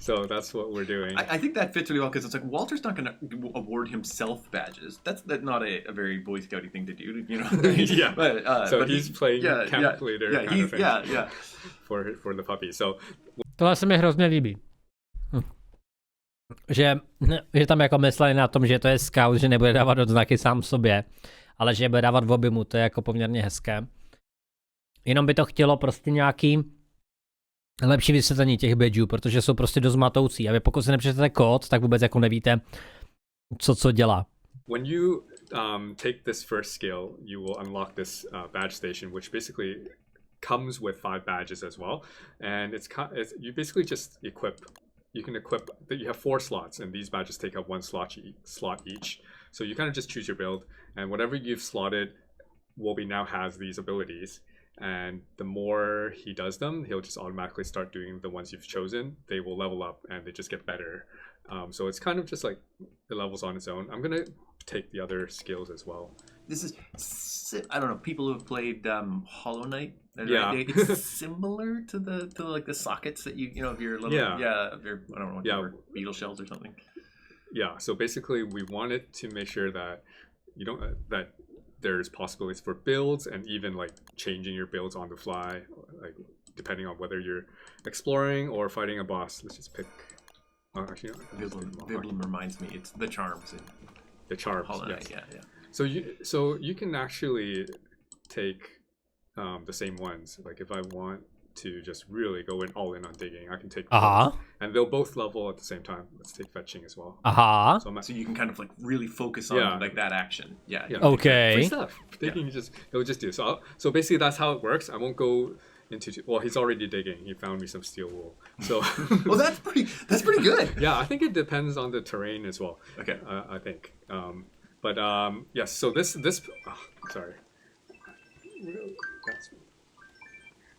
so that's what we're doing. I think that fits really well because it's like Walter's not going to award himself badges. That's not a very Boy Scouty thing to do, you know. Yeah. But he's playing camp leader kind of thing. Yeah. For the puppy. So Tohle se mi hrozně líbí. Že tam jako mysleli na tom, že to je scout, že nebude dávat odznaky sám sobě, ale že bude dávat v objemu, to je jako poměrně hezké. Jenom by to chtělo prostě nějaký lepší vysvětlení těch badgeů, protože jsou prostě dost matoucí. A vy pokud si nepřečtete kód, tak vůbec jako nevíte, co dělá. When you take this first skill, you will unlock this badge station, which basically comes with 5 badges as well. And it's you basically just equip you can equip. You have 4 slots, and these badges take up 1 slot each. So you kind of just choose your build, and whatever you've slotted, Wolby now has these abilities. And the more he does them, he'll just automatically start doing the ones you've chosen. They will level up, and they just get better. So it's kind of just like it levels on its own. I'm gonna take the other skills as well. This is, I don't know, people who have played Hollow Knight. Yeah. It's similar to like the sockets that you know, if you're little, if you're, I don't know, what beetle shells or something. Yeah. So basically, we wanted to make sure that you don't that there's possibilities for builds and even like changing your builds on the fly, like depending on whether you're exploring or fighting a boss. Let's just pick. Actually, Viblim reminds me, it's the charms. The charms. Hollow Knight, yes. yeah. So you can actually take the same ones. Like if I want to just really go all in on digging, I can take both, and they'll both level at the same time. Let's take fetching as well. So you can kind of like really focus on like that action. Yeah. Okay. Free stuff. Digging, it'll just do. So basically that's how it works. I won't go into well, he's already digging. He found me some steel wool. So well, that's pretty good. Yeah, I think it depends on the terrain as well. Okay. I think. Yes. So this. Sorry.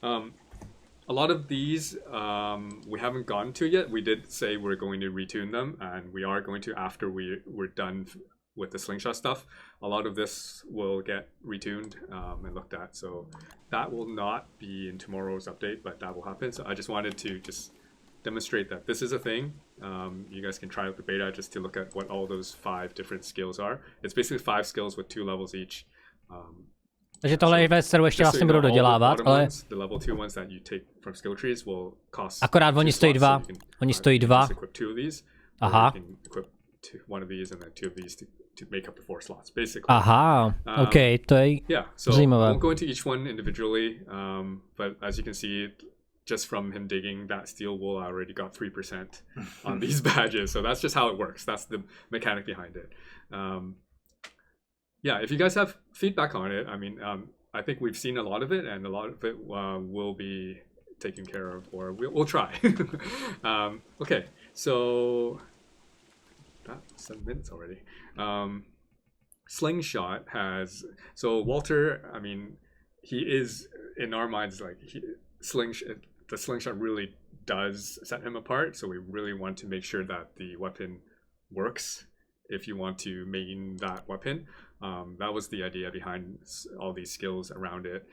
A lot of these we haven't gotten to yet. We did say we're going to retune them, and we are going to after we're done with the slingshot stuff. A lot of this will get retuned and looked at. So that will not be in tomorrow's update, but that will happen. So I just wanted to just demonstrate that this is a thing. You guys can try out the beta just to look at what all those 5 different skills are. It's basically 5 skills with 2 levels each. Takže tohle ve serveru ještě vlastně budu dodělávat, ale... The level 2 ones that you take from skill trees will cost... Akorát oni stojí 2. Oni stojí 2. Equip 2 of these. You can equip one of these and then 2 of these to make up the 4 slots, basically. Okay, to je zajímavé. I won't go into each one individually, but as you can see, just from him digging that steel wool, I already got 3% on these badges. So that's just how it works. That's the mechanic behind it. Yeah, if you guys have feedback on it, I mean, I think we've seen a lot of it, and a lot of it will be taken care of, or we'll try. Okay, so that's 7 minutes already. Slingshot has, so Walter, I mean, he is in our minds like the slingshot really does set him apart. So we really want to make sure that the weapon works if you want to main that weapon. That was the idea behind all these skills around it.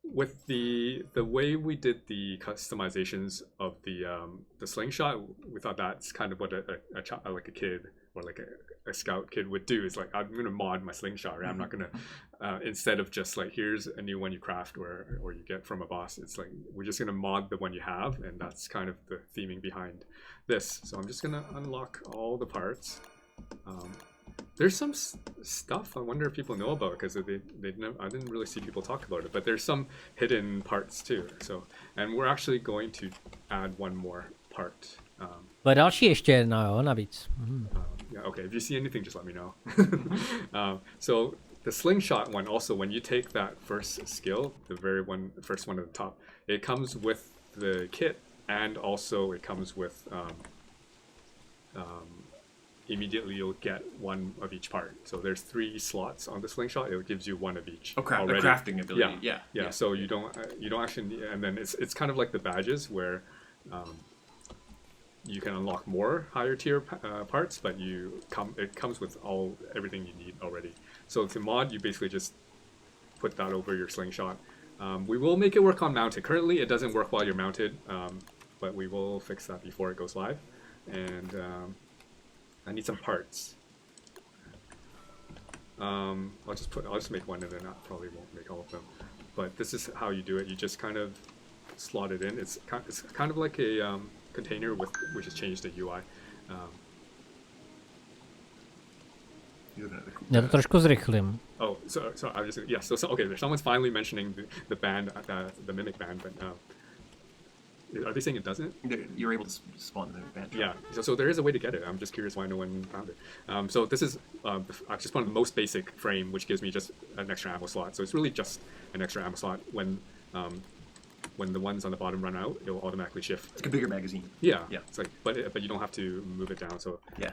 With the way we did the customizations of the slingshot, we thought that's kind of what a kid or like a scout kid would do. Is like, I'm gonna mod my slingshot, right? I'm not gonna instead of just like, here's a new one you craft or you get from a boss, it's like we're just gonna mod the one you have, and that's kind of the theming behind this. So I'm just gonna unlock all the parts. There's some stuff I wonder if people know about, because I didn't really see people talk about it, but there's some hidden parts too. So, and we're actually going to add one more part. But další ještě jedna, jo, navíc. Yeah, okay, if you see anything, just let me know. So the slingshot one also, when you take that first skill, the first one at the top, it comes with the kit, and also it comes with immediately you'll get one of each part. So there's 3 slots on the slingshot. It gives you one of each. Okay, the crafting ability. Yeah. So you don't actually need, and then it's kind of like the badges where you can unlock more higher tier parts, but it comes with everything you need already. So to mod, you basically just put that over your slingshot. We will make it work on mounted. Currently, it doesn't work while you're mounted, but we will fix that before it goes live. And I need some parts. I'll just make one, and then I probably won't make all of them. But this is how you do it. You just kind of slot it in. It's kind of like a container which has changed the UI. Já to trošku zrychlím. Oh, so I was just so okay. Someone's finally mentioning the band, the mimic band, but are they saying it doesn't? You're able to spawn the mimic band. Yeah. So there is a way to get it. I'm just curious why no one found it. So this is I just found the most basic frame, which gives me just an extra ammo slot. So it's really just an extra ammo slot when when the ones on the bottom run out, it'll automatically shift. It's like a bigger magazine. Yeah. Yeah. It's like, but you don't have to move it down. So Yeah.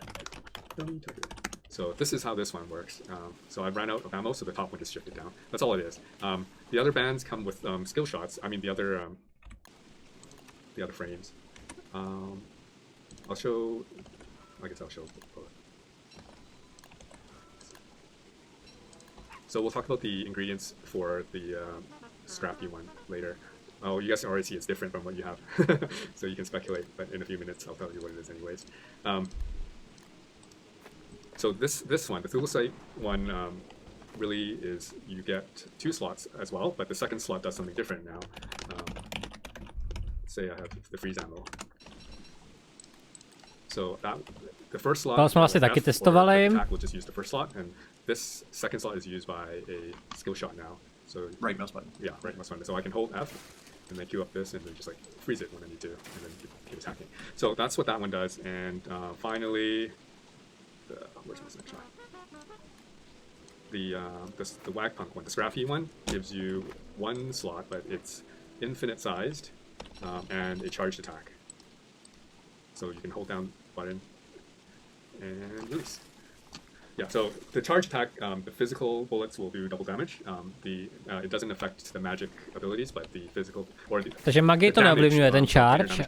So this is how this one works. So I ran out of ammo, so the top one just shifted down. That's all it is. The other bands come with skill shots. I mean the other frames. I'll show. I guess I'll show both. So we'll talk about the ingredients for the scrappy one later. Oh, you guys can already see it's different from what you have. So you can speculate, but in a few minutes I'll tell you what it is anyways. So this one, the Thule Sight one, really is you get 2 slots as well, but the second slot does something different now. Say I have the freeze ammo. So that the first slot To jsme vlastně taky testovali. will just use the first slot, and this second slot is used by a skill shot now. So Right mouse button. yeah, right mouse button. So I can hold F and then queue up this and then just like freeze it when I need to, and then keep attacking. So that's what that one does. And finally, where's this next one? The Wagpunk one, the Scrappy one, gives you 1 slot, but it's infinite sized and a charged attack. So you can hold down button and release. Yeah, so the charge attack, the physical bullets will do double damage. It doesn't affect the magic abilities, but the physical or the Takže magii to neovlivňuje ten charge,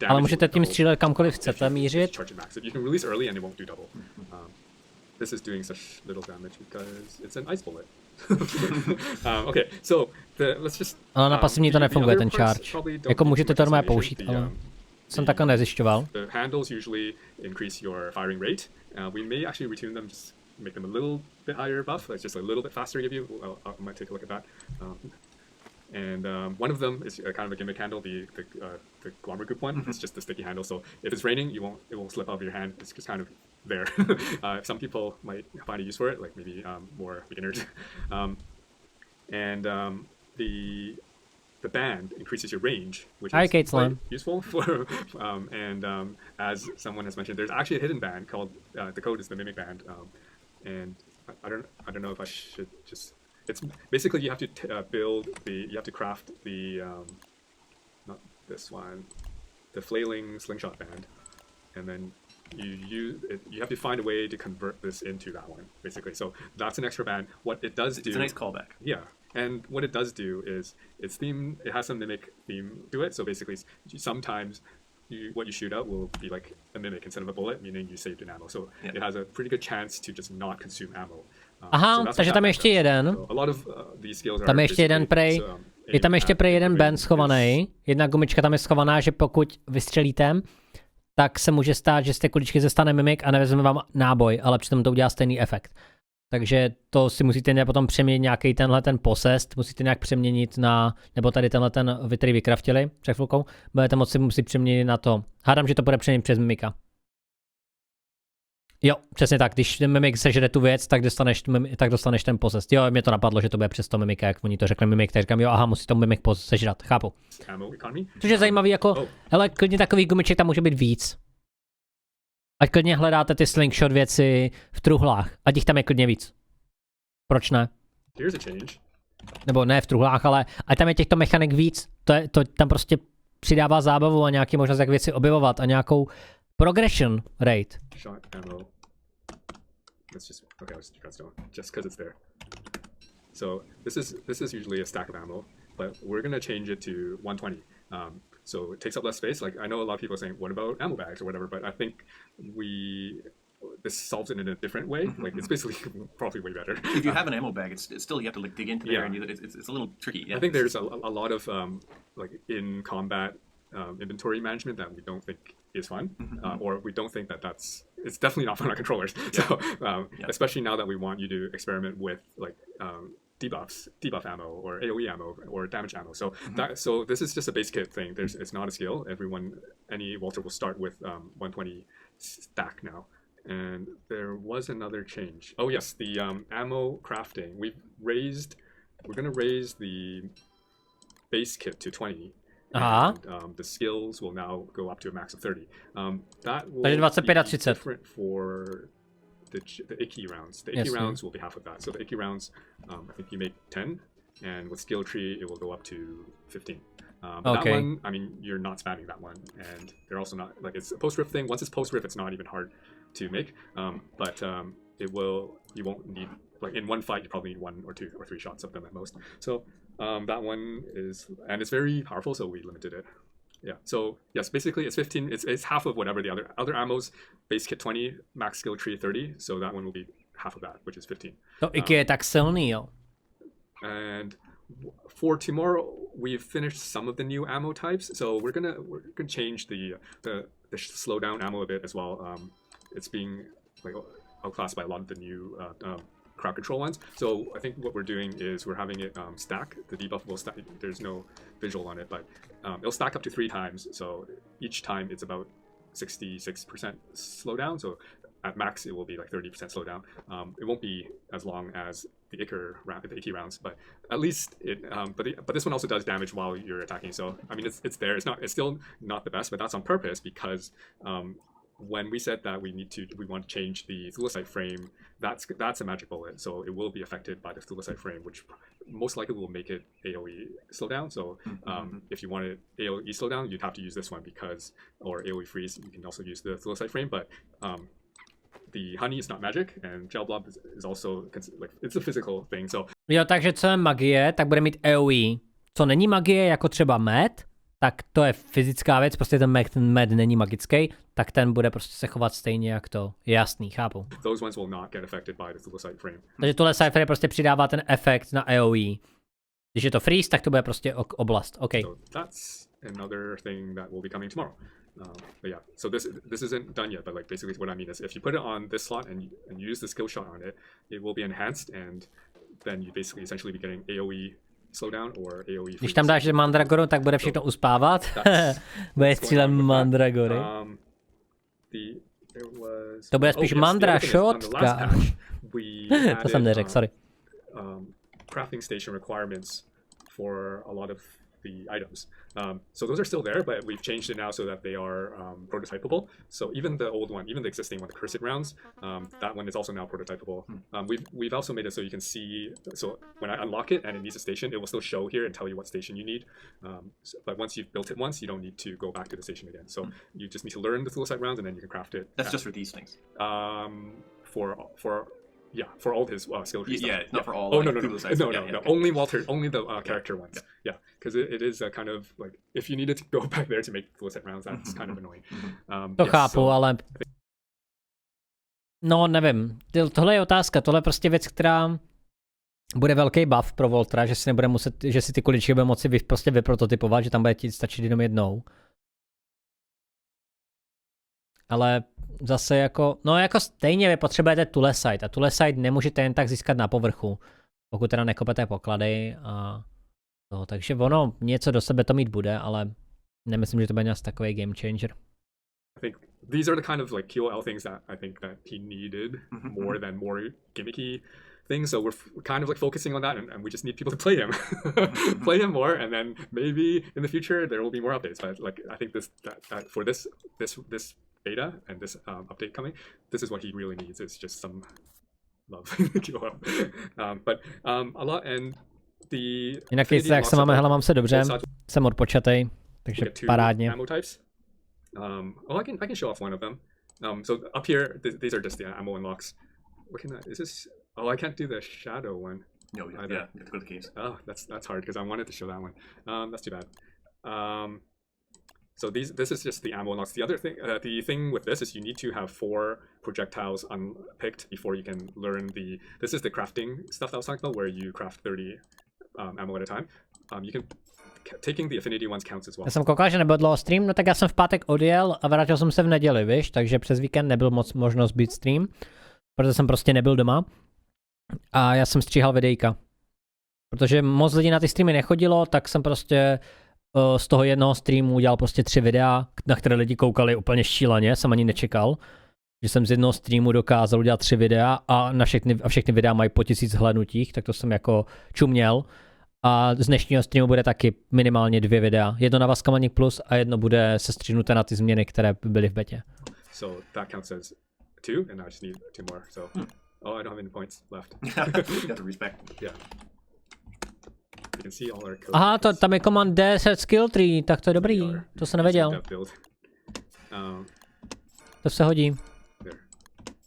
ale můžete tím střílet kamkoliv chcete mířit. You can release early and it won't do double. This is doing such little damage because it's an ice bullet. Okay, so let's just. Ale na pasivní to nefunguje ten charge. Jako můžete to normálně použít, ale jsem takhle nezjišťoval. The handles usually increase your firing rate. We may actually retune them, just make them a little bit higher buff, like just a little bit faster give you. I might take a look at that. And one of them is kind of a gimmick handle, the Glommer Group one. It's just the sticky handle, so if it's raining, it won't slip out of your hand. It's just kind of there. Some people might find a use for it, like maybe more beginners. The band increases your range, which is quite useful for. As someone has mentioned, there's actually a hidden band called the code is the Mimic band, and I don't know if I should just. It's basically you have to you have to craft the not this one, the flailing slingshot band, and then you have to find a way to convert this into that one basically. So that's an extra band. What it does do. It's a nice callback. Yeah. And what it does do is it has some mimic theme to it. So basically, sometimes what you shoot out will be like a mimic instead of a bullet, meaning you saved an ammo. So it has a pretty good chance to just not consume ammo. Aha, takže tam ještě jeden. Tam je ještě jeden prej. Je tam ještě prej jeden band schovaný. Jedna gumička tam je schovaná, že pokud vystřelíte, tak se může stát, že z té kuličky se stane mimik a nevezme vám náboj, ale přitom to udělá stejný efekt. Takže to si musíte nějak potom přeměnit nějaký tenhle ten posest, musíte nějak přeměnit na, nebo tady tenhle ten, vy který vykraftili před chvilkou, budete muset přeměnit na to. Hádám, že to bude přeměnit přes mimika. Jo, přesně tak, když ten mimik sežere tu věc, tak dostaneš ten posest. Jo, mě to napadlo, že to bude přes to mimika, jak oni to řekli mimik, tak říkám, jo, aha, musí to mimik sežrat, chápu. Což je zajímavý, jako, hele, klidně takových gumiček tam může být víc. Ať klidně hledáte ty slingshot věci v truhlách, ať jich tam je klidně víc. Proč ne? Nebo ne v truhlách, ale ať tam je těchto mechanik víc, to tam prostě přidává zábavu a nějaký možnost, jak věci objevovat a nějakou progression rate. Just because it's there. So this is usually a stack of ammo, but we're gonna change it to 120. So it takes up less space. Like I know a lot of people are saying, what about ammo bags or whatever, but I think this solves it in a different way. Like it's basically probably way better. If you have an ammo bag, it's still you have to like dig into there, and it's a little tricky. Yeah. I think there's a lot of like in combat inventory management that we don't think is fun, or we don't think it's definitely not fun on controllers. Yeah. So especially now that we want you to experiment with like debuff ammo or AoE ammo or damage ammo. So so this is just a base kit thing. It's not a skill. Any Walter will start with 120 stack now. And there was another change. Oh yes, the ammo crafting. We're gonna raise the base kit to 20. And, the skills will now go up to a max of 30. That will be different for the Icky rounds. The Icky rounds will be half of that. So the Icky rounds, I think you make 10 and with skill tree it will go up to 15. But that one, I mean, you're not spamming that one, and they're also not like it's a post riff thing. Once it's post riff, it's not even hard to make. But it will. You won't need like in one fight. You probably need 1 or 2 or 3 shots of them at most. So that one is, and it's very powerful. So we limited it. Yeah. So yes, basically it's 15. It's half of whatever the other ammos. Base kit 20, max skill tree 30. So that one will be half of that, which is 15. To Ike je tak silný, jo. And for tomorrow, we've finished some of the new ammo types, so we're gonna change the slowdown ammo a bit as well. It's being like outclassed by a lot of the new crowd control ones. So I think what we're doing is we're having it stack. The debuff will stack. There's no visual on it, but it'll stack up to 3 times. So each time it's about 66% slowdown. So at max it will be like 30% slowdown. It won't be as long as the AT rounds, but at least it. But this one also does damage while you're attacking. So I mean, it's there. It's still not the best, but that's on purpose because when we said that we want to change the thulecite frame, that's a magic bullet. So it will be affected by the thulecite frame, which most likely will make it AOE slowdown. So if you wanted AOE slowdown, you'd have to use this one or AOE freeze. You can also use the thulecite frame, but the honey is not magic, and gel blob is also like it's a physical thing. So Jo, takže co je magie, tak bude mít AOE. Co není magie, jako třeba med, tak to je fyzická věc, prostě ten med není magický, tak ten bude prostě se chovat stejně jak to. Jasný, chápu. Those ones will not get affected by the thulecite frame. Takže thulecite frame prostě přidává ten efekt na AOE. Když je to freeze, tak to bude prostě oblast. OK. So that's another thing that will be coming tomorrow. But yeah, so this isn't done yet, but like basically what I mean is if you put it on this slot and use the skill shot on it, it will be enhanced, and then you basically essentially be getting AOE slowdown or AOE freeze. Když tam dáš mandragoru, tak bude všechno uspávat. Bude střílem mandragory. To bude spíš mandra shotka. To jsem neřekl, sorry. Crafting station requirements for a lot of the items. So those are still there, but we've changed it now so that they are prototypable. So even the old one, even the existing one, the cursed rounds, that one is also now prototypable. We've also made it so you can see, so when I unlock it and it needs a station, it will still show here and tell you what station you need. But once you've built it once, you don't need to go back to the station again. So you just need to learn the thulecite rounds and then you can craft it. That's just for these things. For all his skill trees. Yeah, not for all. Oh, like, no. Only Walter, only the character ones. Yeah, because it is a kind of like if you needed to go back there to make thulecite rounds, that's kind of annoying. To chápu, ale no nevím. Tohle je otázka. Tohle je prostě věc, která bude velký buff pro Voltra, že si nebude muset, že si ty kuličky bude moci prostě vyprototypovat, že tam bude ti stačit jenom jednou. Ale zase jako, no jako stejně vy potřebujete thulecite a thulecite nemůžete jen tak získat na povrchu, pokud teda nekopete poklady a to, takže ono něco do sebe to mít bude, ale nemyslím, že to bude nějak takový game changer. I think these are the kind of like QOL things that I think that he needed more than more gimmicky things. So we're kind of like focusing on that, and we just need people to play him, play him more, and then maybe in the future there will be more updates. But like I think that for this beta and this update coming, this is what he really needs is just some love. But a lot and the. Jinak jak se máme, hele, mám se dobře, jsem odpočatej, takže parádně. Ammo types. I can show off one of them. So up here, these are just the ammo unlocks. What can is this? Oh, I can't do the shadow one. No, yeah, you have to go to the caves. Oh, that's hard because I wanted to show that one. That's too bad. So this is just the ammo unlocks. The other thing, the thing with this is you need to have 4 projectiles unpicked before you can learn this is the crafting stuff that I was talking about, where you craft 30 ammo at a time. You can taking the affinity ones counts as well. Já jsem koukal, že nebyl dlouho stream, no tak já jsem v pátek odjel a vrátil jsem se v neděli, víš, takže přes víkend nebyl moc možnost být stream, protože jsem prostě nebyl doma a já jsem stříhal videjka. Protože moc lidí na ty streamy nechodilo, tak jsem prostě z toho jednoho streamu udělal prostě 3 videa, na které lidi koukali úplně šíleně, jsem ani nečekal, že jsem z jednoho streamu dokázal udělat 3 videa a všechny videa mají po 1000 hlédnutích, tak to jsem jako čuměl. A z dnešního streamu bude taky minimálně 2 videa. Jedno na Whaskalmanik plus a jedno bude sestříhnuté na ty změny, které byly v betě. So that counts as 2 and I just need 2 more. So I don't have any points left. You have to respect. Yeah. can see all our code. Aha, tam je command D set skill tree, tak to je dobrý. To jsem nevěděl. To se hodí. There.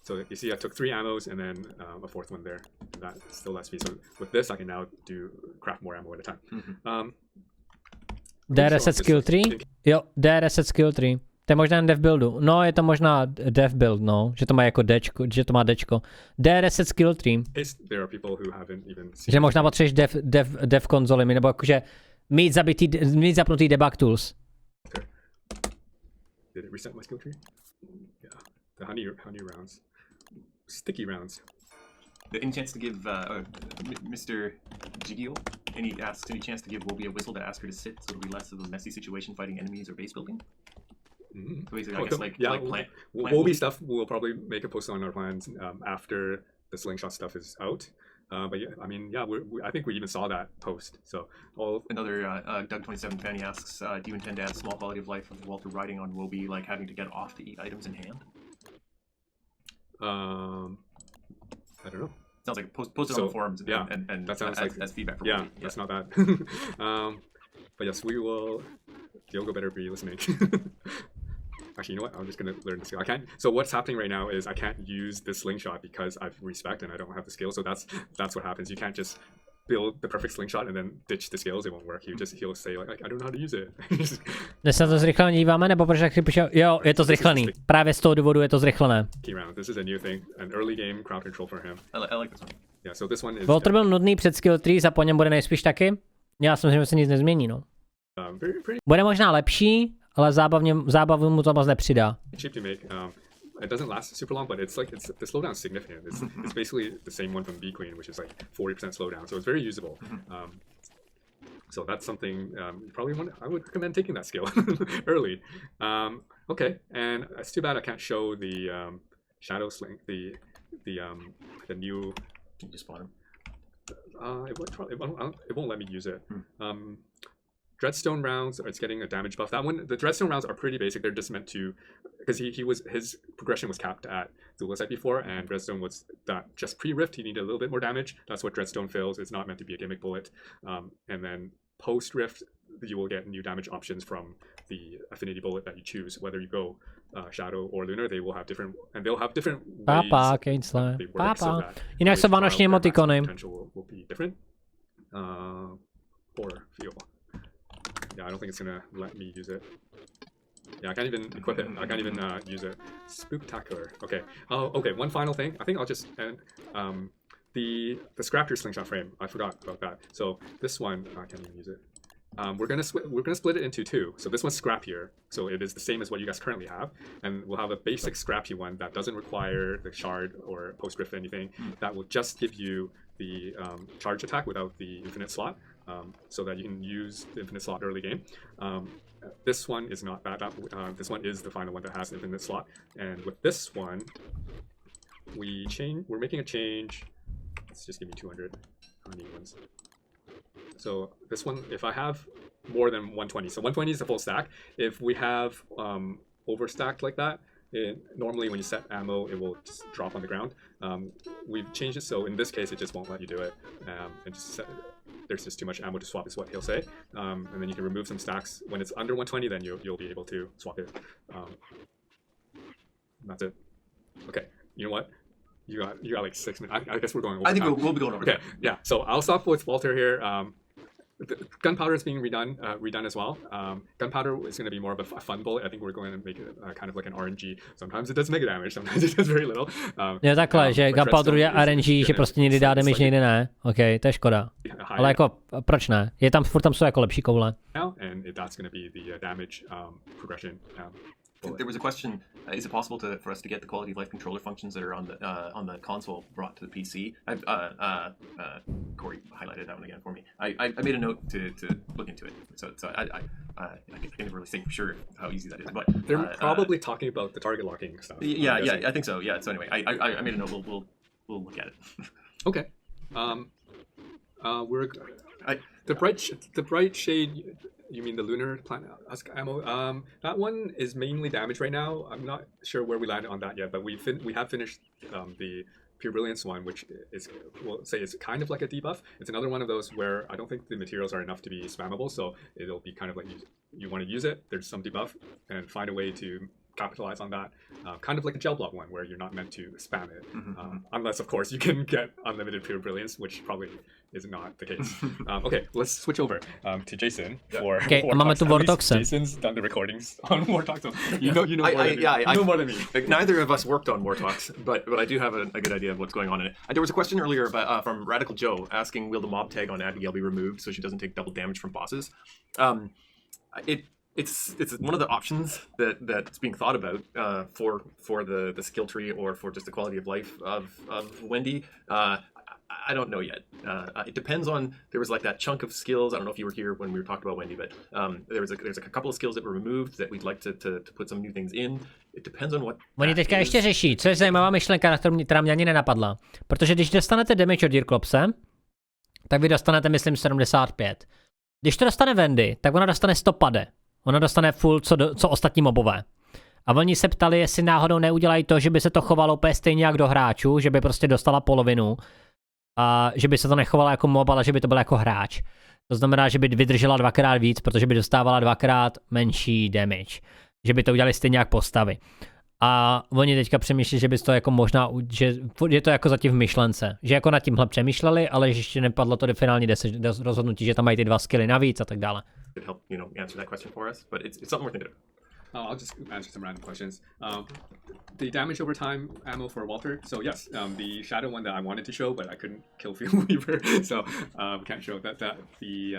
So you see I took 3 ammos and then a 4th one there. And that still lets me. So with this I can now craft more ammo at a time. D reset skill tree? Jo, D reset skill tree. To je možná jen dev buildu. No, je to možná dev build, no. Že to má jako Dčko, že to má Dčko. D reset skill tree. There are people who haven't even seen. Že možná potřebuješ dev konzoli, nebo jakože mít zapnutý debug tools. Did it reset my skill tree? Yeah. The honey rounds. Sticky rounds. Any chance to give Mr. Jigio? Any chance to give Wolby a whistle to ask her to sit, so it'll be less of a messy situation fighting enemies or base building? So basically, I guess like plant Wolby stuff. We'll probably make a post on our plans after the slingshot stuff is out. But yeah, I mean, yeah, I think we even saw that post. So another Doug27 Fanny asks, do you intend to add small quality of life with Walter riding on Wolby, like having to get off to eat items in hand? I don't know. Sounds like post it on the forums and that sounds as feedback from Wolby. Yeah, that's not bad. But yes, we will. Diogo better be listening. Actually, you know what? I'm just gonna learn the skill. I can't. So what's happening right now is I can't use the slingshot because I've respect and I don't have the skill. So that's what happens. You can't just build the perfect slingshot and then ditch the skills. It won't work. He'll say like I don't know how to use it. Dnes se na to zrychleně díváme, nebo proč jak si píšel? Jo, je to zrychlený. Právě z toho důvodu je to zrychlené. Key round. This is a new thing. An early game crowd control for him. I like this one. Yeah. So this one is. Walter byl nudný před skill tree, a po něm bude nejspíš taky. Já si myslím, že se nic nezmění, no. Bude možná lepší, ale zábavu mu to moc nepřidá. Cheap to make. It doesn't last super long, but the slowdown is significant. It's basically the same one from B Queen, which is like 40% slowdown, so it's very usable. So that's something you probably want. I would recommend taking that skill early. Okay, and it's too bad I can't show the shadow sling, the new. Can you just spawn him? It won't let me use it. Dreadstone rounds, it's getting a damage buff. That one, the Dreadstone rounds are pretty basic. They're just meant to, because his progression was capped at Duelist before, and Dreadstone was that just pre-rift. He needed a little bit more damage. That's what Dreadstone fills. It's not meant to be a gimmick bullet. And then post-rift, you will get new damage options from the affinity bullet that you choose. Whether you go Shadow or Lunar, they will have different, and they'll have different ways they work, so that jinak se vánoční emotikony. Will be different. Horror feel. Yeah, I don't think it's gonna let me use it. Yeah, I can't even equip it. I can't even use it. Spooktacular. Okay. Oh, okay. One final thing. I think I'll just end. The Scrapter slingshot frame. I forgot about that. So this one, I can't even use it. We're gonna split it into 2. So this one's scrappier. So it is the same as what you guys currently have, and we'll have a basic scrappy one that doesn't require the shard or post rift anything. That will just give you the charge attack without the infinite slot. So that you can use the infinite slot early game. This one is not that. This one is the final one that has the infinite slot. And with this one, we're making a change. Let's just give me 200 honey ones. So this one, if I have more than 120, so 120 is the full stack. If we have overstacked like that, normally when you set ammo, it will just drop on the ground. We've changed it so in this case, it just won't let you do it. And just set, there's just too much ammo to swap is what he'll say. And then you can remove some stacks. When it's under 120, then you'll be able to swap it. That's it. Okay, you know what? You got like 6 minutes. I guess we're going over. I think we'll be going over. Okay, yeah. So I'll stop with Walter here. The gunpowder is being redone as well. Gunpowder is going to be more of a fun bullet. I think we're going to make it kind of like an RNG. Sometimes it does mega damage, sometimes it does very little. Je takhle, že gunpowder je RNG, že prostě někdy dá damage, někdy ne. OK, to je škoda. Ale jako, proč ne? Furt tam jsou jako lepší koule. And that's going to be the damage progression. There was a question: is it possible for us to get the quality of life controller functions that are on the console brought to the PC? Corey highlighted that one again for me. I made a note to look into it. So I can't really say for sure how easy that is, but they're probably talking about the target locking stuff. Yeah, I think so. Yeah. So anyway, I made a note. We'll look at it. Okay. The bright shade. You mean the lunar planet ammo? That one is mainly damaged right now. I'm not sure where we landed on that yet, but we have finished Pure Brilliance one, which is, we'll say, is kind of like a debuff. It's another one of those where I don't think the materials are enough to be spammable, so it'll be kind of like you want to use it, there's some debuff, and find a way to capitalize on that. Kind of like a gel block one where you're not meant to spam it, unless of course you can get unlimited Pure Brilliance, which probably is not the case. Okay, let's switch over to Jason for Okay, War máme Talks. tu At War least Talks. Jason's done the recordings on War Talks, so you know more than me. I know more than me. Like, neither of us worked on War Talks, but I do have a good idea of what's going on in it. There was a question earlier about, from Radical Joe asking, will the mob tag on Abigail be removed so she doesn't take double damage from bosses? It's one of the options that's being thought about for the skill tree or for just the quality of life of Wendy. I don't know yet. It depends on, there was like that chunk of skills. I don't know if you were here when we were talking about Wendy, but there's a couple of skills that were removed that we'd like to put some new things in. It depends on what. Oni teďka ještě řeší, co je zajímavá myšlenka, která mě ani nenapadla. Protože když dostanete damage od Jirklopse, tak vy dostanete, myslím, 75. Když to dostane Wendy, tak ona dostane 100 pade. Ona dostane full, co ostatní mobové. A oni se ptali, jestli náhodou neudělají to, že by se to chovalo úplně stejně jak do hráčů, že by prostě dostala polovinu. A že by se to nechovalo jako mob, ale že by to byl jako hráč. To znamená, že by vydržela dvakrát víc, protože by dostávala dvakrát menší damage. Že by to udělali stejně jak postavy. A oni teďka přemýšlí, že by to jako možná, že je to jako zatím v myšlence. Že jako nad tímhle přemýšleli, ale že ještě nepadlo to do finální rozhodnutí, že tam mají ty 2 skilly navíc a tak dále. Help, answer that question for us, but it's something we're thinking of. I'll just answer some random questions. The damage over time ammo for Walter. So yes, the shadow one that I wanted to show, but I couldn't kill Field Weaver, so can't show that. The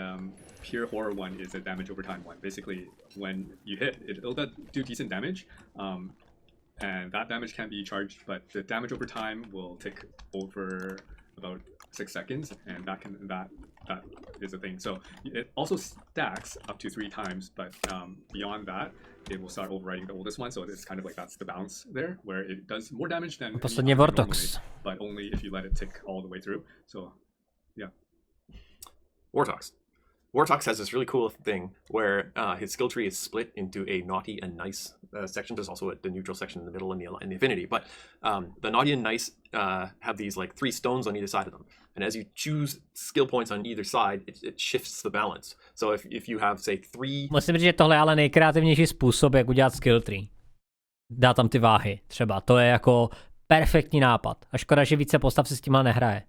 pure horror one is a damage over time one. Basically, when you hit, it'll do decent damage, and that damage can be charged, but the damage over time will tick over about 6 seconds, and that is a thing. So it also stacks up to 3 times, but beyond that, it will start overriding the oldest one. So it's kind of like that's the bounce there, where it does more damage than Posledně Vortox, but only if you let it tick all the way through. So yeah. Wartox has this really cool thing where his skill tree is split into a naughty and nice section. There's also the neutral section in the middle and the affinity. But the naughty and nice have these like 3 stones on either side of them. And as you choose skill points on either side, it shifts the balance. So if you have, say, 3... Musím říct, že tohle je ale nejkreativnější způsob, jak udělat skill tree. Dá tam ty váhy třeba. To je jako perfektní nápad. A škoda, že více postav si s tímhle nehraje.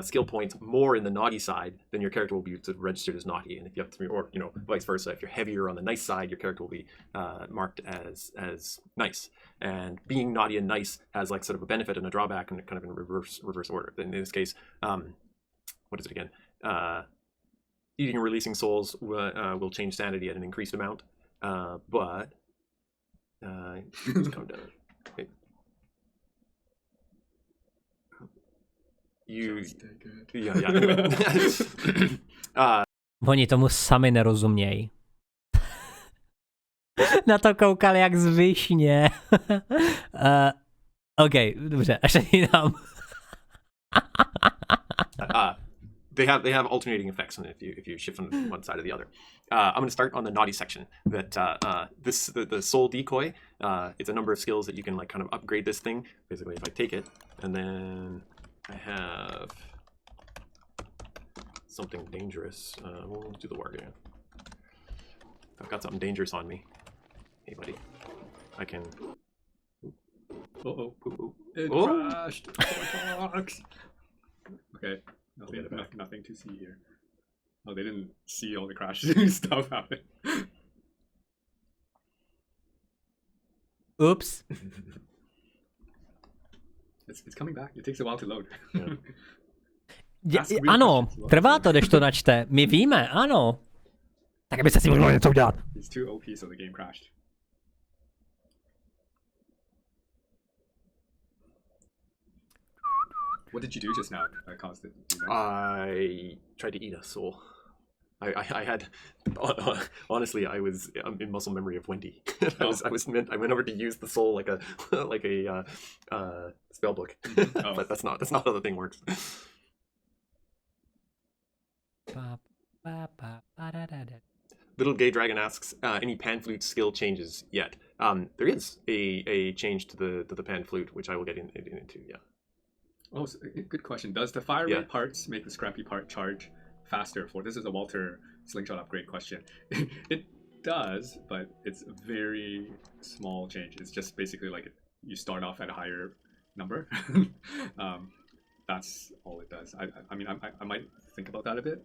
Skill points more in the naughty side, then your character will be registered as naughty. And if you have 3, or vice versa, if you're heavier on the nice side, your character will be marked as nice. And being naughty and nice has like sort of a benefit and a drawback, and kind of in reverse order. In this case, what is it again? Eating and releasing souls will change sanity at an increased amount, but let's come down. Okay. Oni tomu sami nerozumějí. Na to koukali jak z višně. OK, dobře, až jinam. They have alternating effects if you shift from one side or the other. I'm going to start on the naughty section. That the soul decoy. It's a number of skills that you can like kind of upgrade this thing. Basically, if I take it and then I have something dangerous. We'll do the war game. I've got something dangerous on me. Hey, buddy. I can. It crashed. Okay. Nothing to see here. Oh, they didn't see all the crashing stuff happen. Oops. It's coming back. It takes a while to load. Ano, trvá to, než to načte. My víme, ano. Tak abyste si mohli něco udělat. It's too OP, so the game crashed. What did you do just now that caused it? I tried to eat a soul. I had, honestly, I was in muscle memory of Wendy. I went over to use the soul like a spell book, but that's not how the thing works. Little Gay Dragon asks, any pan flute skill changes yet? There is a change to the pan flute, which I will get into. Yeah. Oh, good question. Does the fire rate parts make the scrappy part charge faster? This is a Walter slingshot upgrade question. It does, but it's a very small change. It's just basically like you start off at a higher number. That's all it does. I mean, I might think about that a bit.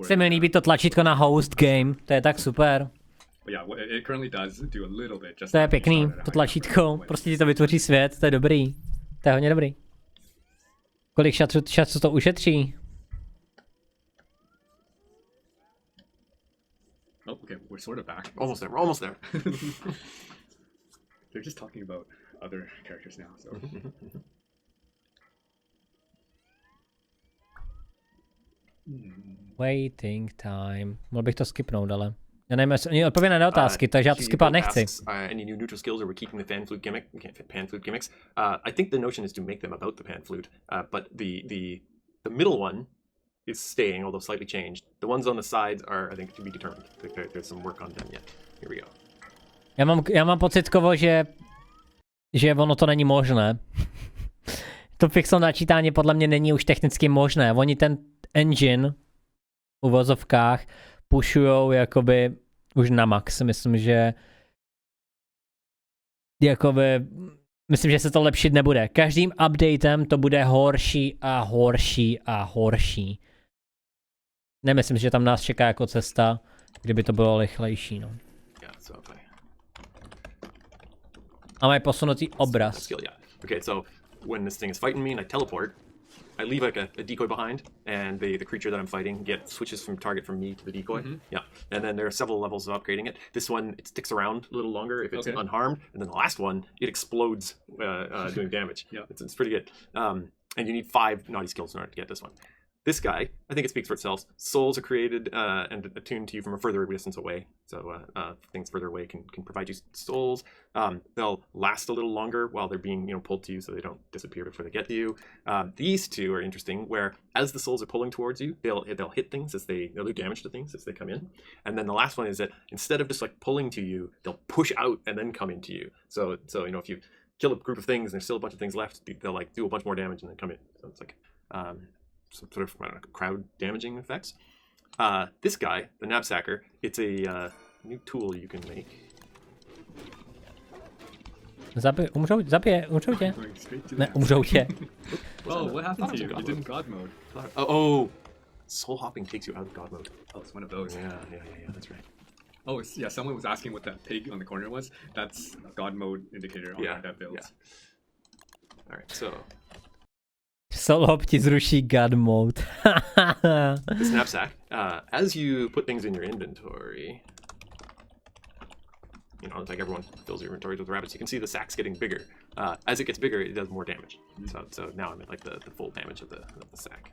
Se mi líbí to tlačítko na host game, to je tak super. But yeah, it currently does do a little bit. Just to je pěkný, to tlačítko, prostě ti to vytvoří svět, to je dobrý. To je hodně dobrý. Kolik času to ušetří? Oh, okay, we're sort of back. Almost there, we're almost there. They're just talking about other characters now, so. Waiting time. Mohl bych to skipnout, ale... Já nevím, oni odpověděli na otázky, takže já to skipovat nechci. Any new neutral skills, or we're keeping the fan flute gimmick? We can't fit pan flute gimmicks. I think the notion is to make them about the pan flute, but the middle one is staying, although slightly changed. The ones on the sides are, I think, to be determined. There's some work on them yet. Here we go. Já mám pocit, že ono to není možné. To pixel načítání podle mě není už technicky možné. Oni ten engine v uvozovkách pushujou jakoby už na max. Myslím, že se to lepšit nebude. Každým updatem to bude horší a horší a horší. Nemyslím, že tam nás čeká jako cesta, kdyby to bylo rychlejší, no. A mají posunutý obraz. Okay, so when this thing is fighting me and I teleport, I leave like a decoy behind, and the creature that I'm fighting switches from target from me to the decoy. Yeah, and then there are several levels of upgrading it. This one, it sticks around a little longer if it's unharmed, and then the last one, it explodes doing damage. Yeah, it's pretty good. And you need 5 naughty skills in order to get this one. This guy, I think it speaks for itself. Souls are created and attuned to you from a further distance away. So things further away can provide you souls. They'll last a little longer while they're being pulled to you, so they don't disappear before they get to you. These two are interesting, where as the souls are pulling towards you, they'll hit things they'll do damage to things as they come in. And then the last one is that instead of just like pulling to you, they'll push out and then come into you. So if you kill a group of things and there's still a bunch of things left, they'll like do a bunch more damage and then come in. So it's like some sort of crowd damaging effects. This guy, the knapsacker, it's a new tool you can make. Umřou tě. Ne, umřou tě. Well, what happened to you? You didn't God mode. Oh, soul hopping takes you out of God mode. Oh, it's one of those. Yeah, that's right. Oh, yeah, someone was asking what that pig on the corner was. That's God mode indicator on that build. Yeah. All right, so... Soul ti zruší God mode. This knapsack, as you put things in your inventory, it's like everyone fills your inventories with rabbits, you can see the sack's getting bigger. As it gets bigger, it does more damage. So now I'm at like the full damage of the sack.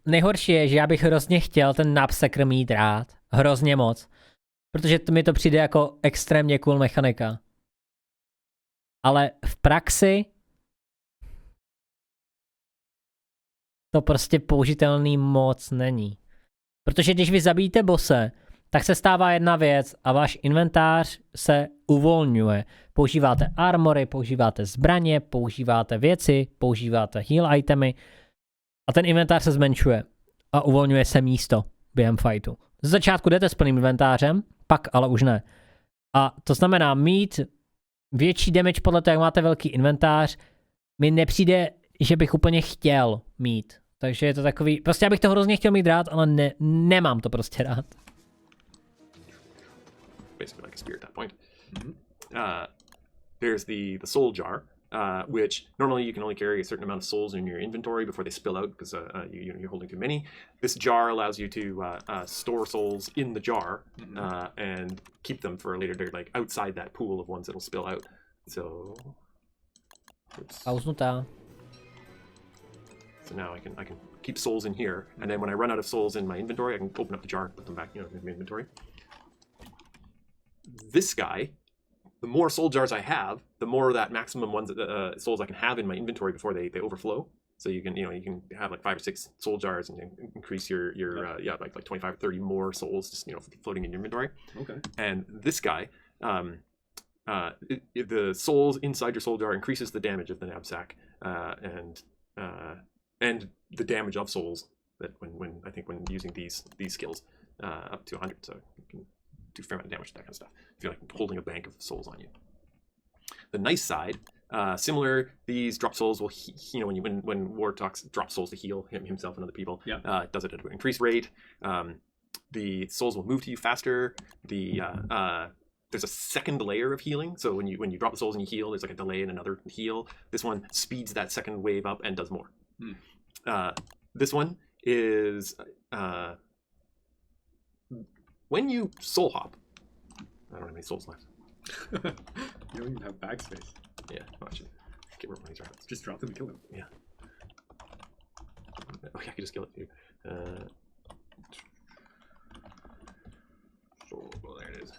Nejhorší je, že já bych hrozně chtěl ten knapsacker mít rád. Hrozně moc. Protože mi to přijde jako extrémně cool mechanika. Ale v praxi to prostě použitelný moc není. Protože když vy zabijíte bose, tak se stává jedna věc a váš inventář se uvolňuje. Používáte armory, používáte zbraně, používáte věci, používáte heal itemy a ten inventář se zmenšuje a uvolňuje se místo během fightu. Z začátku jdete s plným inventářem, pak ale už ne. A to znamená mít větší damage podle toho, jak máte velký inventář, mi nepřijde, že bych úplně chtěl mít. Takže je to takový, prostě já bych to hrozně chtěl mít rád, ale nemám to prostě rád. Basically like a spear at that point. There's the soul jar, which normally you can only carry a certain amount of souls in your inventory before they spill out because you're holding too many. This jar allows you to store souls in the jar and keep them for a later date, like outside that pool of ones that'll spill out. So, pauznutá. So now I can keep souls in here, and then when I run out of souls in my inventory, I can open up the jar, put them back, in my inventory. This guy, the more soul jars I have, the more that maximum ones souls I can have in my inventory before they overflow. So you can have like 5 or 6 soul jars and increase your like 25 or 30 more souls just floating in your inventory. Okay. And this guy, the souls inside your soul jar increases the damage of the knapsack, and the damage of souls that when I think when using these skills up to 100, so you can do a fair amount of damage to that kind of stuff. If you're like holding a bank of souls on you. The nice side, similar, these drop souls will when Wartox drops souls to heal himself and other people, it does it at an increased rate. The souls will move to you faster. There's a second layer of healing, so when you drop the souls and you heal, there's like a delay in another heal. This one speeds that second wave up and does more. This one is when you soul hop. I don't have any souls left. You don't even have bag space. Yeah, watch it. Get rid of these rabbits. Just drop them and kill them. Yeah. Oh, yeah, I could just kill it too. Well, there it is.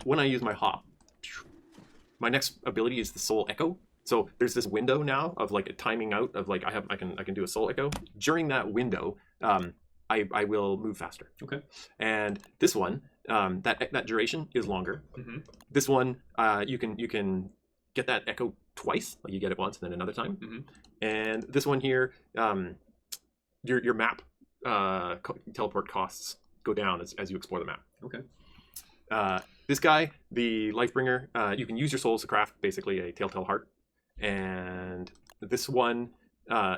When I use my hop, my next ability is the soul echo. So there's this window now of like a timing out of like I can do a soul echo. During that window, I will move faster. Okay. And this one, that duration is longer. Mm-hmm. This one, you can get that echo twice. Like you get it once and then another time. Mm-hmm. And this one here, your map teleport costs go down as you explore the map. Okay. This guy, the Lifebringer, you can use your souls to craft basically a Telltale Heart. And this one,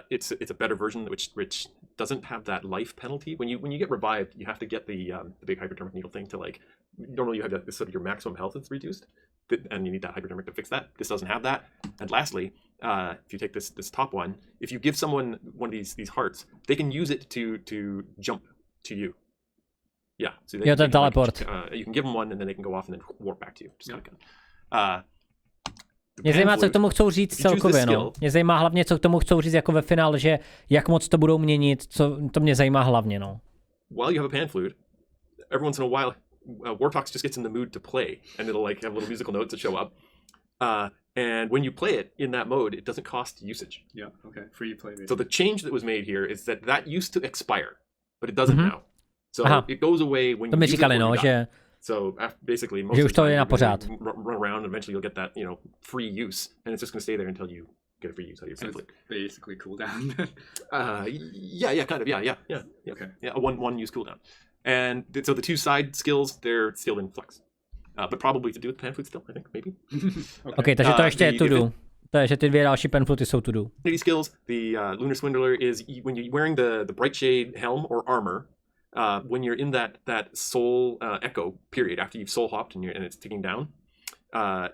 it's a better version which doesn't have that life penalty. When you get revived, you have to get the big hypodermic needle thing to like. Normally you have this sort of your maximum health is reduced, and you need that hypodermic to fix that. This doesn't have that. And lastly, if you take this top one, if you give someone one of these hearts, they can use it to jump to you. Yeah. So they ten teleport. You can give them one, and then they can go off and then warp back to you. Just Mě zajímá, co k tomu chcou říct celkově, no. Mě zajímá hlavně, co k tomu chcou říct jako ve finále, že jak moc to budou měnit, to mě zajímá hlavně, no. While you have a pan flute, every once in a while, Wartox just gets in the mood to play, and it'll like have little musical notes that show up. And when you play it in that mode, it doesn't cost usage. Yeah, okay, free play. Basically. So the change that was made here is that used to expire, but it doesn't now. So it goes away when you use it. No, že... So basically, most of the time, run around, and eventually you'll get that free use, and it's just going to stay there until you get a free use out of your template. Basically cooldown. Yeah, kind of, yeah. Okay. Yeah, a one use cooldown, and so the two side skills they're still in flux, but probably to do with the pan flute still, I think maybe. Okay, takže to ještě je to do. Takže ty dvě další pan fluty jsou to do. Skills. The Lunar Swindler is when you're wearing the bright shade helm or armor. When you're in that soul echo period after you've soul hopped and it's ticking down,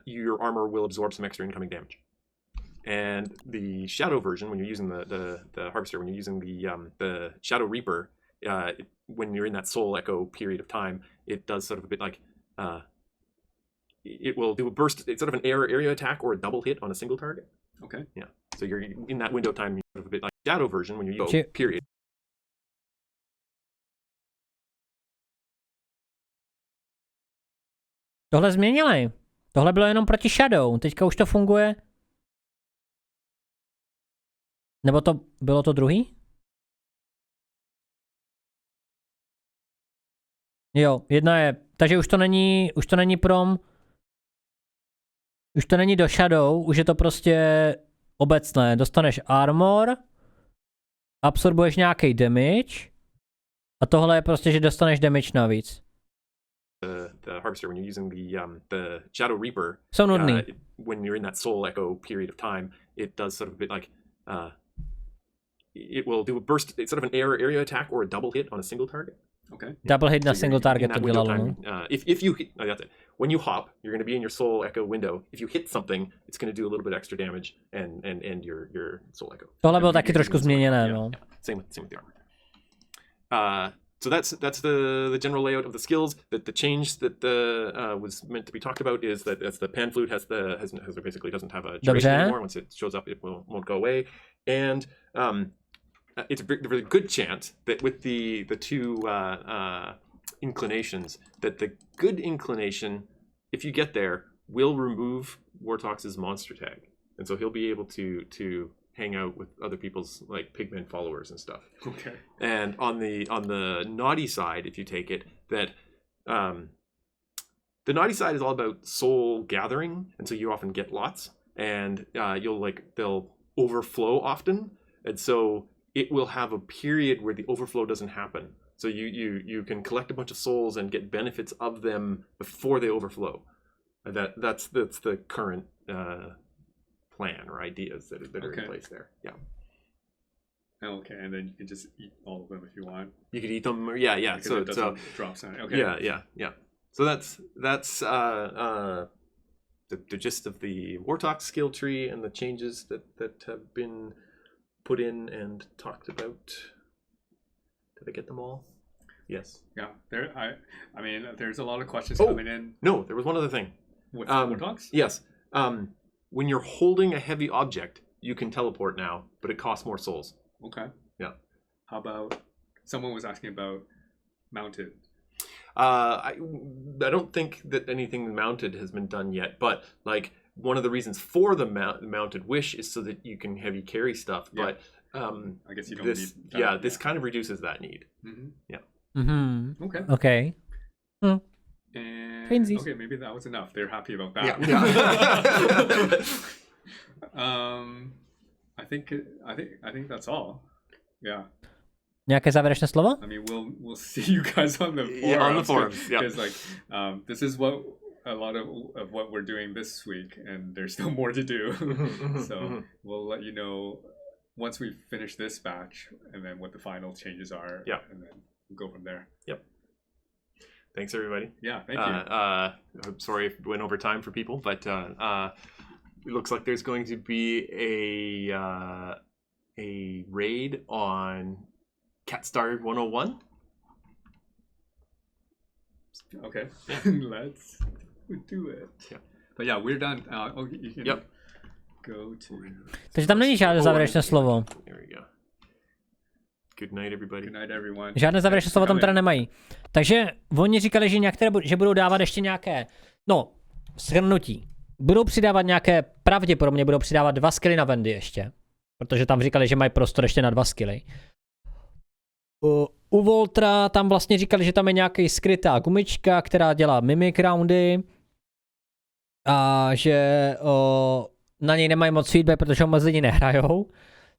your armor will absorb some extra incoming damage. And the shadow version, when you're using the harvester, when you're using the shadow reaper, when you're in that soul echo period of time, it does sort of a bit like it will do a burst. It's sort of an area attack or a double hit on a single target. Okay. Yeah. So you're in that window time, sort of a bit like shadow version when you're period. Tohle změnili. Tohle bylo jenom proti Shadow. Teďka už to funguje. Nebo to bylo to druhý? Jo, jedna je. Takže už to není prom. Už to není do Shadow, už je to prostě obecné. Dostaneš armor, absorbuješ nějaký damage a tohle je prostě, že dostaneš damage navíc. The harvester when you're using the shadow reaper. So nudný. When you're in that soul echo period of time, it does sort of a bit like it will do a burst. It's sort of an area attack or a double hit on a single target. Okay. Double hit na single target to dělalo. If you hit, that's it. When you hop, you're going to be in your soul echo window. If you hit something, it's going to do a little bit extra damage and end your soul echo. Tohle bylo taky trošku změněné, no. Same with the armor. So that's the general layout of the skills. The change that was meant to be talked about is that as the pan flute basically doesn't have a duration anymore. Once it shows up, it won't go away, and it's a really good chance that with the two inclinations, that the good inclination, if you get there, will remove Wartox's monster tag, and so he'll be able to hang out with other people's like pigmen followers and stuff. Okay. And on the naughty side, if you take it, that the naughty side is all about soul gathering, and so you often get lots, and they'll overflow often, and so it will have a period where the overflow doesn't happen. So you can collect a bunch of souls and get benefits of them before they overflow. That's the current plan or ideas that are in place there. Yeah. Okay, and then you can just eat all of them if you want. You could eat them. Yeah. Because So it doesn't drop sign. Okay. Yeah. So that's the gist of the Warthog skill tree and the changes that have been put in and talked about. Did I get them all? Yes. Yeah. I mean, there's a lot of questions coming in. No, there was one other thing. With Warthogs? Yes. When you're holding a heavy object, you can teleport now, but it costs more souls. Okay. Yeah. How about, someone was asking about mounted. I don't think that anything mounted has been done yet, but like one of the reasons for the mounted wish is so that you can heavy carry stuff. Yeah. But I guess you don't this, need that. yeah, this kind of reduces that need. Mm-hmm. Yeah. Mm-hmm. Okay. Okay. And, Twinsies. okay, maybe that was enough. They're happy about that. I think that's all. Yeah. Nějaké závěrečné slovo? I mean, we'll see you guys on the forums. Yeah, on the forums. Yeah. Because this is what a lot of what we're doing this week, and there's still more to do. So we'll let you know once we finish this batch, and then what the final changes are. Yeah. And then we'll go from there. Yep. Thanks, everybody. Yeah, thank you. I'm sorry if it went over time for people, but it looks like there's going to be a raid on Catstar 101. Okay, Yeah. let's do it. Yeah. But yeah, we're done. You can Yep. go to... Takže tam není žádné závěrečné slovo. There we go. Good night, everybody. Good night, everyone. Žádné závěrečné slovo tam teda nemají. Takže oni říkali, že budou dávat ještě nějaké, shrnutí. Budou přidávat nějaké, pravděpodobně budou přidávat 2 skilly na Wendy ještě. Protože tam říkali, že mají prostor ještě na 2 skilly. U Voltra tam vlastně říkali, že tam je nějaký skrytá gumička, která dělá mimic roundy. A že na něj nemají moc feedback, protože ho moc lidi nehrajou.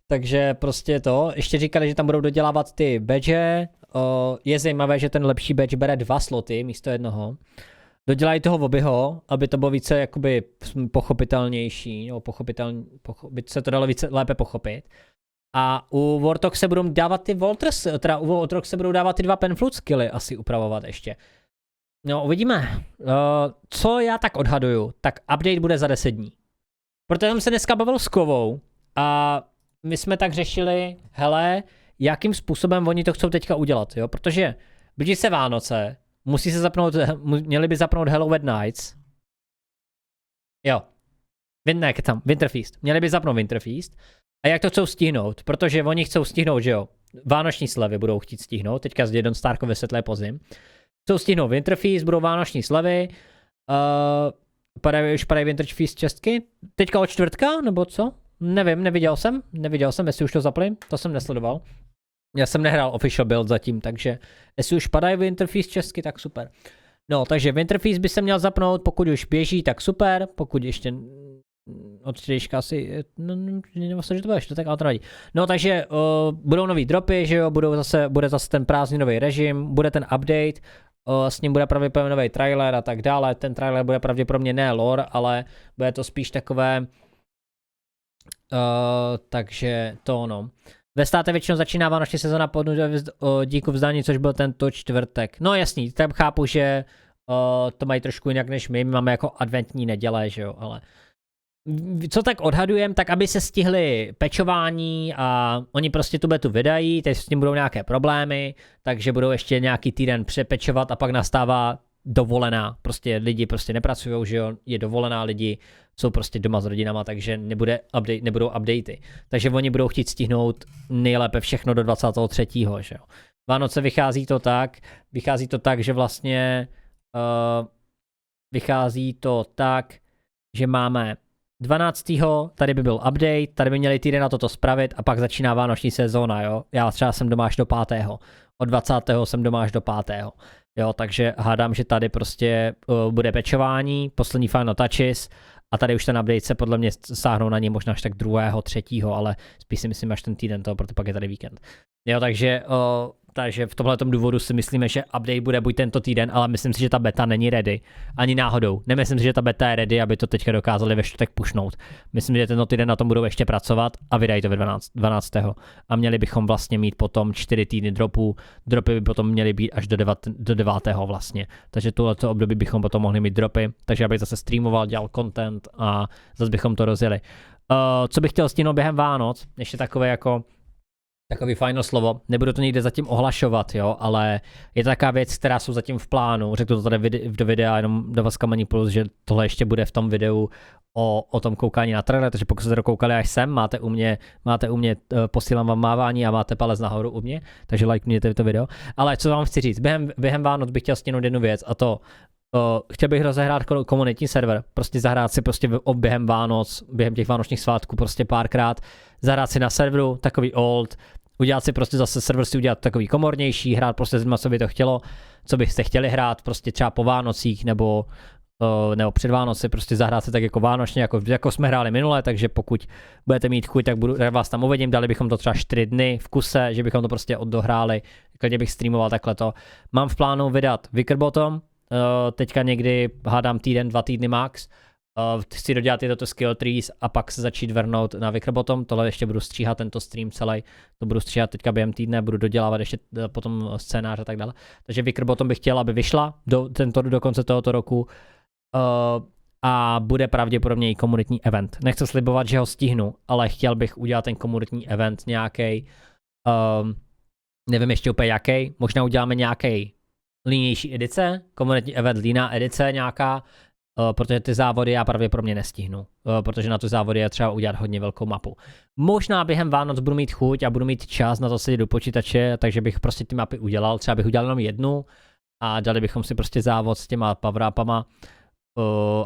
Takže prostě to. Ještě říkali, že tam budou dodělávat ty badge. Je zajímavé, že ten lepší badge bere 2 sloty místo 1. Dodělají toho obyho, aby to bylo více jakoby pochopitelnější, by se to dalo lépe pochopit. A u Warthog se budou dávat ty Volters, teda u Warthog se budou dávat ty 2 penflood skilly asi upravovat ještě. No, uvidíme. Co já tak odhaduju, tak update bude za 10 dní. Protože jsem se dneska bavil s Kovou a my jsme tak řešili, hele, jakým způsobem oni to chcou teďka udělat, jo? Protože blíží se Vánoce, měli by zapnout Halloween Nights. Jo. Winterfeast. Měli by zapnout Winterfeast. A jak to chcou stihnout? Protože oni chcou stihnout, že jo, vánoční slevy budou chtít stihnout, teďka z Jeden Starko vysvětlé pozim. Chcou stihnout Winterfeast, budou vánoční slevy. Už padají Winterfeast čestky. Teďka od čtvrtka, nebo co? Nevím, neviděl jsem, jestli už to zapli, to jsem nesledoval. Já jsem nehrál official build zatím, takže jestli už padají Winterfeast čestky, tak super. No, takže Winterfeast by se měl zapnout, pokud už běží, tak super, pokud ještě od včerejška asi, že to bude tak, ale to nevadí. No, takže budou nový dropy, že jo, bude zase ten prázdninový režim, bude ten update, s ním bude pravděpodobně nový trailer a tak dále. Ten trailer bude pravděpodobně ne lore, ale bude to spíš takové, takže to ono. Ve státě většinou začíná vánoční sezóna po díku vzdání, což byl tento čtvrtek. No jasný, tam chápu, že to mají trošku jinak než my máme jako adventní neděle, že jo, ale co tak odhadujem, tak aby se stihli pečování a oni prostě tu betu vydají, teď s tím budou nějaké problémy, takže budou ještě nějaký týden přepečovat a pak nastává dovolená, prostě lidi prostě nepracujou, že jo, je dovolená, lidi jsou prostě doma s rodinama, takže nebudou updaty. Takže oni budou chtít stihnout nejlépe všechno do 23. že jo. Vánoce vychází to tak, že vlastně vychází to tak, že máme 12. tady by byl update, tady by měli týden na toto spravit a pak začíná vánoční sezóna, jo. Já třeba jsem doma až do 5. Od 20. jsem doma až do 5. Jo, takže hádám, že tady prostě bude pečování, poslední final touches a tady už ten update se podle mě sáhnou na něj možná až tak 2., 3., ale spíš si myslím až ten týden toho, proto pak je tady víkend. Jo, takže v tomhletom důvodu si myslíme, že update bude buď tento týden, ale myslím si, že ta beta není ready. Ani náhodou. Nemyslím si, že ta beta je ready, aby to teďka dokázali ve čtvrtek pušnout. Myslím, že tento týden na tom budou ještě pracovat a vydají to ve 12. A měli bychom vlastně mít potom 4 týdny dropů. Dropy by potom měly být až do 9. vlastně. Takže tohleto období bychom potom mohli mít dropy. Takže abych zase streamoval, dělal content a zase bychom to rozjeli. Co bych chtěl stihnout během Vánoc, ještě takové jako takový final slovo, nebudu to nikde zatím ohlašovat, jo, ale je to taková věc, která jsou zatím v plánu, řeknu to tady do videa jenom do Whaskalmanik plus, že tohle ještě bude v tom videu o tom koukání na trailer, takže pokud jste to koukali až sem, máte u mě posílám vám mávání a máte palec nahoru u mě, takže lajkněte to video, ale co vám chci říct, během Vánoc bych chtěl stihnout jednu věc a to chtěl bych rozehrát komunitní server, prostě zahrát si prostě během Vánoc, během těch vánočních svátků prostě párkrát, zahrát si na serveru, takový old, udělat si prostě zase server si udělat takový komornější, hrát prostě s lidma, co by to chtělo, co byste chtěli hrát, prostě třeba po Vánocích nebo před Vánoci, prostě zahrát si tak jako vánočně, jako jsme hráli minule, takže pokud budete mít chuť, tak vás tam uvedím, dali bychom to třeba 4 dny v kuse, že bychom to prostě oddohráli, klidně bych streamoval takhle to. Mám v plánu vydat Wickerbottom, teďka někdy hádám týden, 2 týdny max. Chci dodělat tyto skill trees a pak se začít vrnout na Wickerbottom. Tohle ještě budu stříhat tento stream celý. To budu stříhat teďka během týdne, budu dodělávat ještě potom scénář a tak dále. Takže Wickerbottom bych chtěl, aby vyšla do konce tohoto roku. A bude pravděpodobně i komunitní event. Nechci slibovat, že ho stihnu, ale chtěl bych udělat ten komunitní event nějaký. Nevím ještě úplně jaký. Možná uděláme nějaký línější edice, komunitní event, líná edice nějaká, protože ty závody já pravděpodobně nestihnu, protože na ty závody je třeba udělat hodně velkou mapu. Možná během Vánoc budu mít chuť a budu mít čas na to sedět do počítače, takže bych prostě ty mapy udělal, třeba bych udělal jenom jednu a dali bychom si prostě závod s těma power-upama,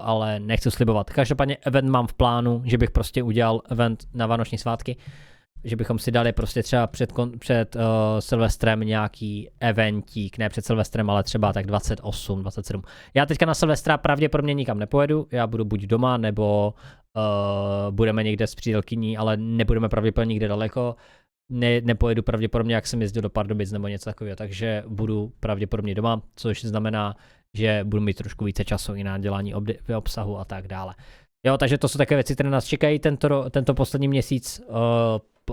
ale nechci slibovat. Každopádně event mám v plánu, že bych prostě udělal event na vánoční svátky, že bychom si dali prostě třeba před Silvestrem nějaký eventík, ne před Silvestrem, ale třeba tak 28, 27. Já teďka na Silvestra pravděpodobně nikam nepojedu, já budu buď doma, nebo budeme někde s přítelkyní, ale nebudeme pravděpodobně nikde daleko. Nepojedu pravděpodobně, jak jsem jezdil do Pardubic nebo něco takového, takže budu pravděpodobně doma, což znamená, že budu mít trošku více času i na dělání obsahu a tak dále. Jo, takže to jsou takové věci, které nás čekají tento poslední měsíc.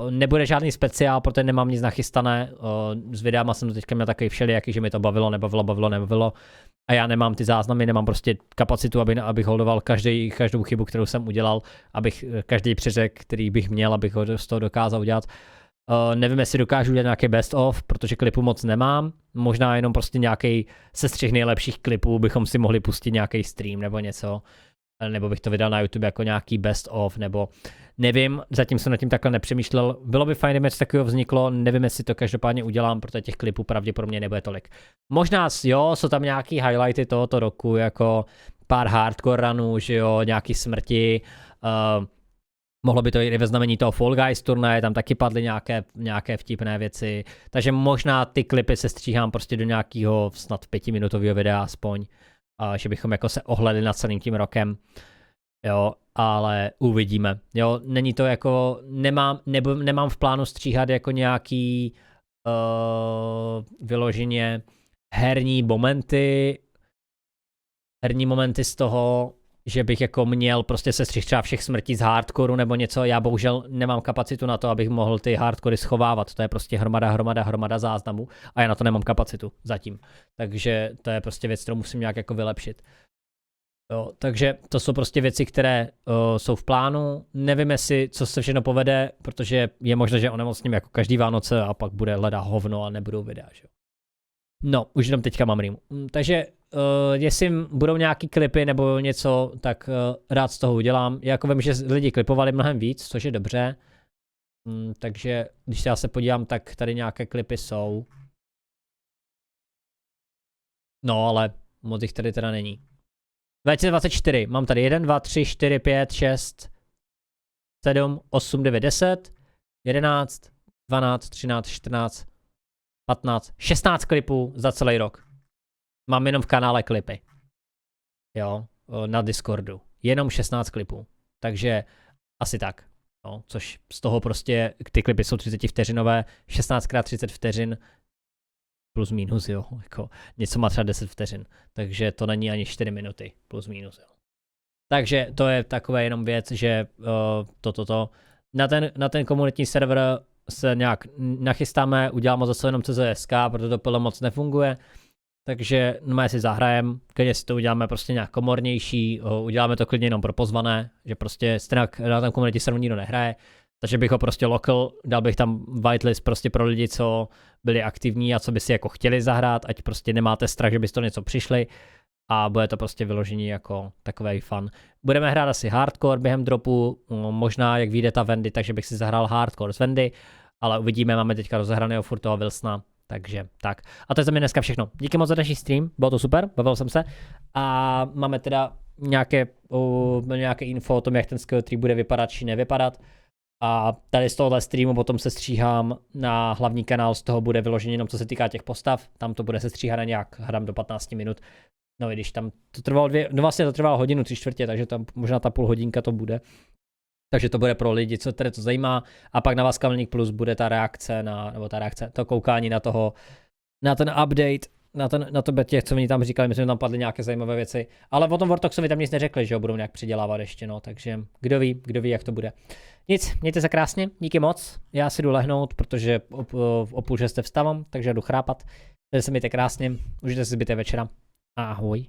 Nebude žádný speciál, protože nemám nic nachystané. S videama jsem to teďka měl takový všelijaký, že mi to nebavilo. A já nemám ty záznamy, nemám prostě kapacitu, abych holdoval každou chybu, kterou jsem udělal, abych každý přeřek, který bych měl, abych ho z toho dokázal udělat. Nevím, jestli dokážu udělat nějaký best of, protože klipu moc nemám. Možná jenom prostě nějaký sestřih nejlepších klipů bychom si mohli pustit nějaký stream nebo něco. Nebo bych to vydal na YouTube jako nějaký best of, nebo nevím, zatím jsem nad tím takhle nepřemýšlel. Bylo by fajn, kdyby něco takového vzniklo, nevím, jestli to každopádně udělám, protože těch klipů pravděpodobně nebude tolik. Možná jo, jsou tam nějaký highlighty tohoto roku, jako pár hardcore runů, že jo, nějaký smrti, mohlo by to i ve znamení toho Fall Guys turnaje, tam taky padly nějaké vtipné věci, takže možná ty klipy se stříhám prostě do nějakého snad 5minutového videa aspoň. Že bychom jako se ohledli nad celým tím rokem, jo, ale uvidíme, jo, není to jako, nemám v plánu stříhat jako nějaký vyloženě herní momenty z toho, že bych jako měl prostě sestřih třeba všech smrtí z hardcoreu nebo něco, já bohužel nemám kapacitu na to, abych mohl ty hardcory schovávat, to je prostě hromada záznamů a já na to nemám kapacitu zatím, takže to je prostě věc, kterou musím nějak jako vylepšit. Jo, takže to jsou prostě věci, které jsou v plánu, nevím jestli, co se všechno povede, protože je možné, že onemocním jako každý Vánoce a pak bude leda hovno a nebudou videa, že jo. No, už jenom teďka mám rýmu. Takže jestli budou nějaký klipy nebo něco, tak rád z toho udělám. Já jako vím, že lidi klipovali mnohem víc, což je dobře. Takže když já se podívám, tak tady nějaké klipy jsou. No, ale moc jich tady teda není. 2024, mám tady 1, 2, 3, 4, 5, 6, 7, 8, 9, 10, 11, 12, 13, 14, 15, 16 klipů za celý rok. mám jenom v kanále klipy. Jo, na Discordu. Jenom 16 klipů. Takže asi tak. No, což z toho prostě, ty klipy jsou 30 vteřinové, 16x30 vteřin, plus minus, jo, jako něco má třeba 10 vteřin. Takže to není ani 4 minuty, plus minus, jo. Takže to je takové jenom věc, že na ten komunitní server se nějak nachystáme, uděláme zase jenom CZSK, protože to plno moc nefunguje. Takže no, si zahrajem, klidně si to uděláme prostě nějak komornější, uděláme to klidně jenom pro pozvané, že prostě na tom komunitě serveru nikdo nehraje, takže bych ho prostě local, dal bych tam whitelist prostě pro lidi, co byli aktivní a co by si jako chtěli zahrát, ať prostě nemáte strach, že byste to něco přišli a bude to prostě vyložení jako takový fun. Budeme hrát asi hardcore během dropu, možná jak vyjde ta Wendy, takže bych si zahrál hardcore s Wendy, ale uvidíme, máme teďka rozehraného furt toho Wilsona. Takže tak. A to je za mě dneska všechno. Díky moc za dnešní stream, bylo to super, bavil jsem se. A máme teda nějaké info o tom, jak ten skill tree bude vypadat či nevypadat. A tady z tohohle streamu potom se stříhám na hlavní kanál, z toho bude vyloženě jenom co se týká těch postav. Tam to bude se stříhat na nějak, hádám do 15 minut. No i když tam to trvalo vlastně to trvalo hodinu 3/4, takže tam možná ta půl hodinka to bude. Takže to bude pro lidi, co to zajímá. A pak na Whaskalmanik plus bude ta reakce, to koukání na ten update, na to těch, co mi tam říkali, myslím, že tam padly nějaké zajímavé věci. Ale o tom Vortoxovi tam nic neřekli, že ho budou nějak předělávat ještě, no, takže kdo ví, jak to bude. Nic, mějte se krásně, díky moc, já si jdu lehnout, protože o půl 6 vstávám, takže jdu chrápat. Takže se mějte krásně, užijte si zbytek večera. Ahoj.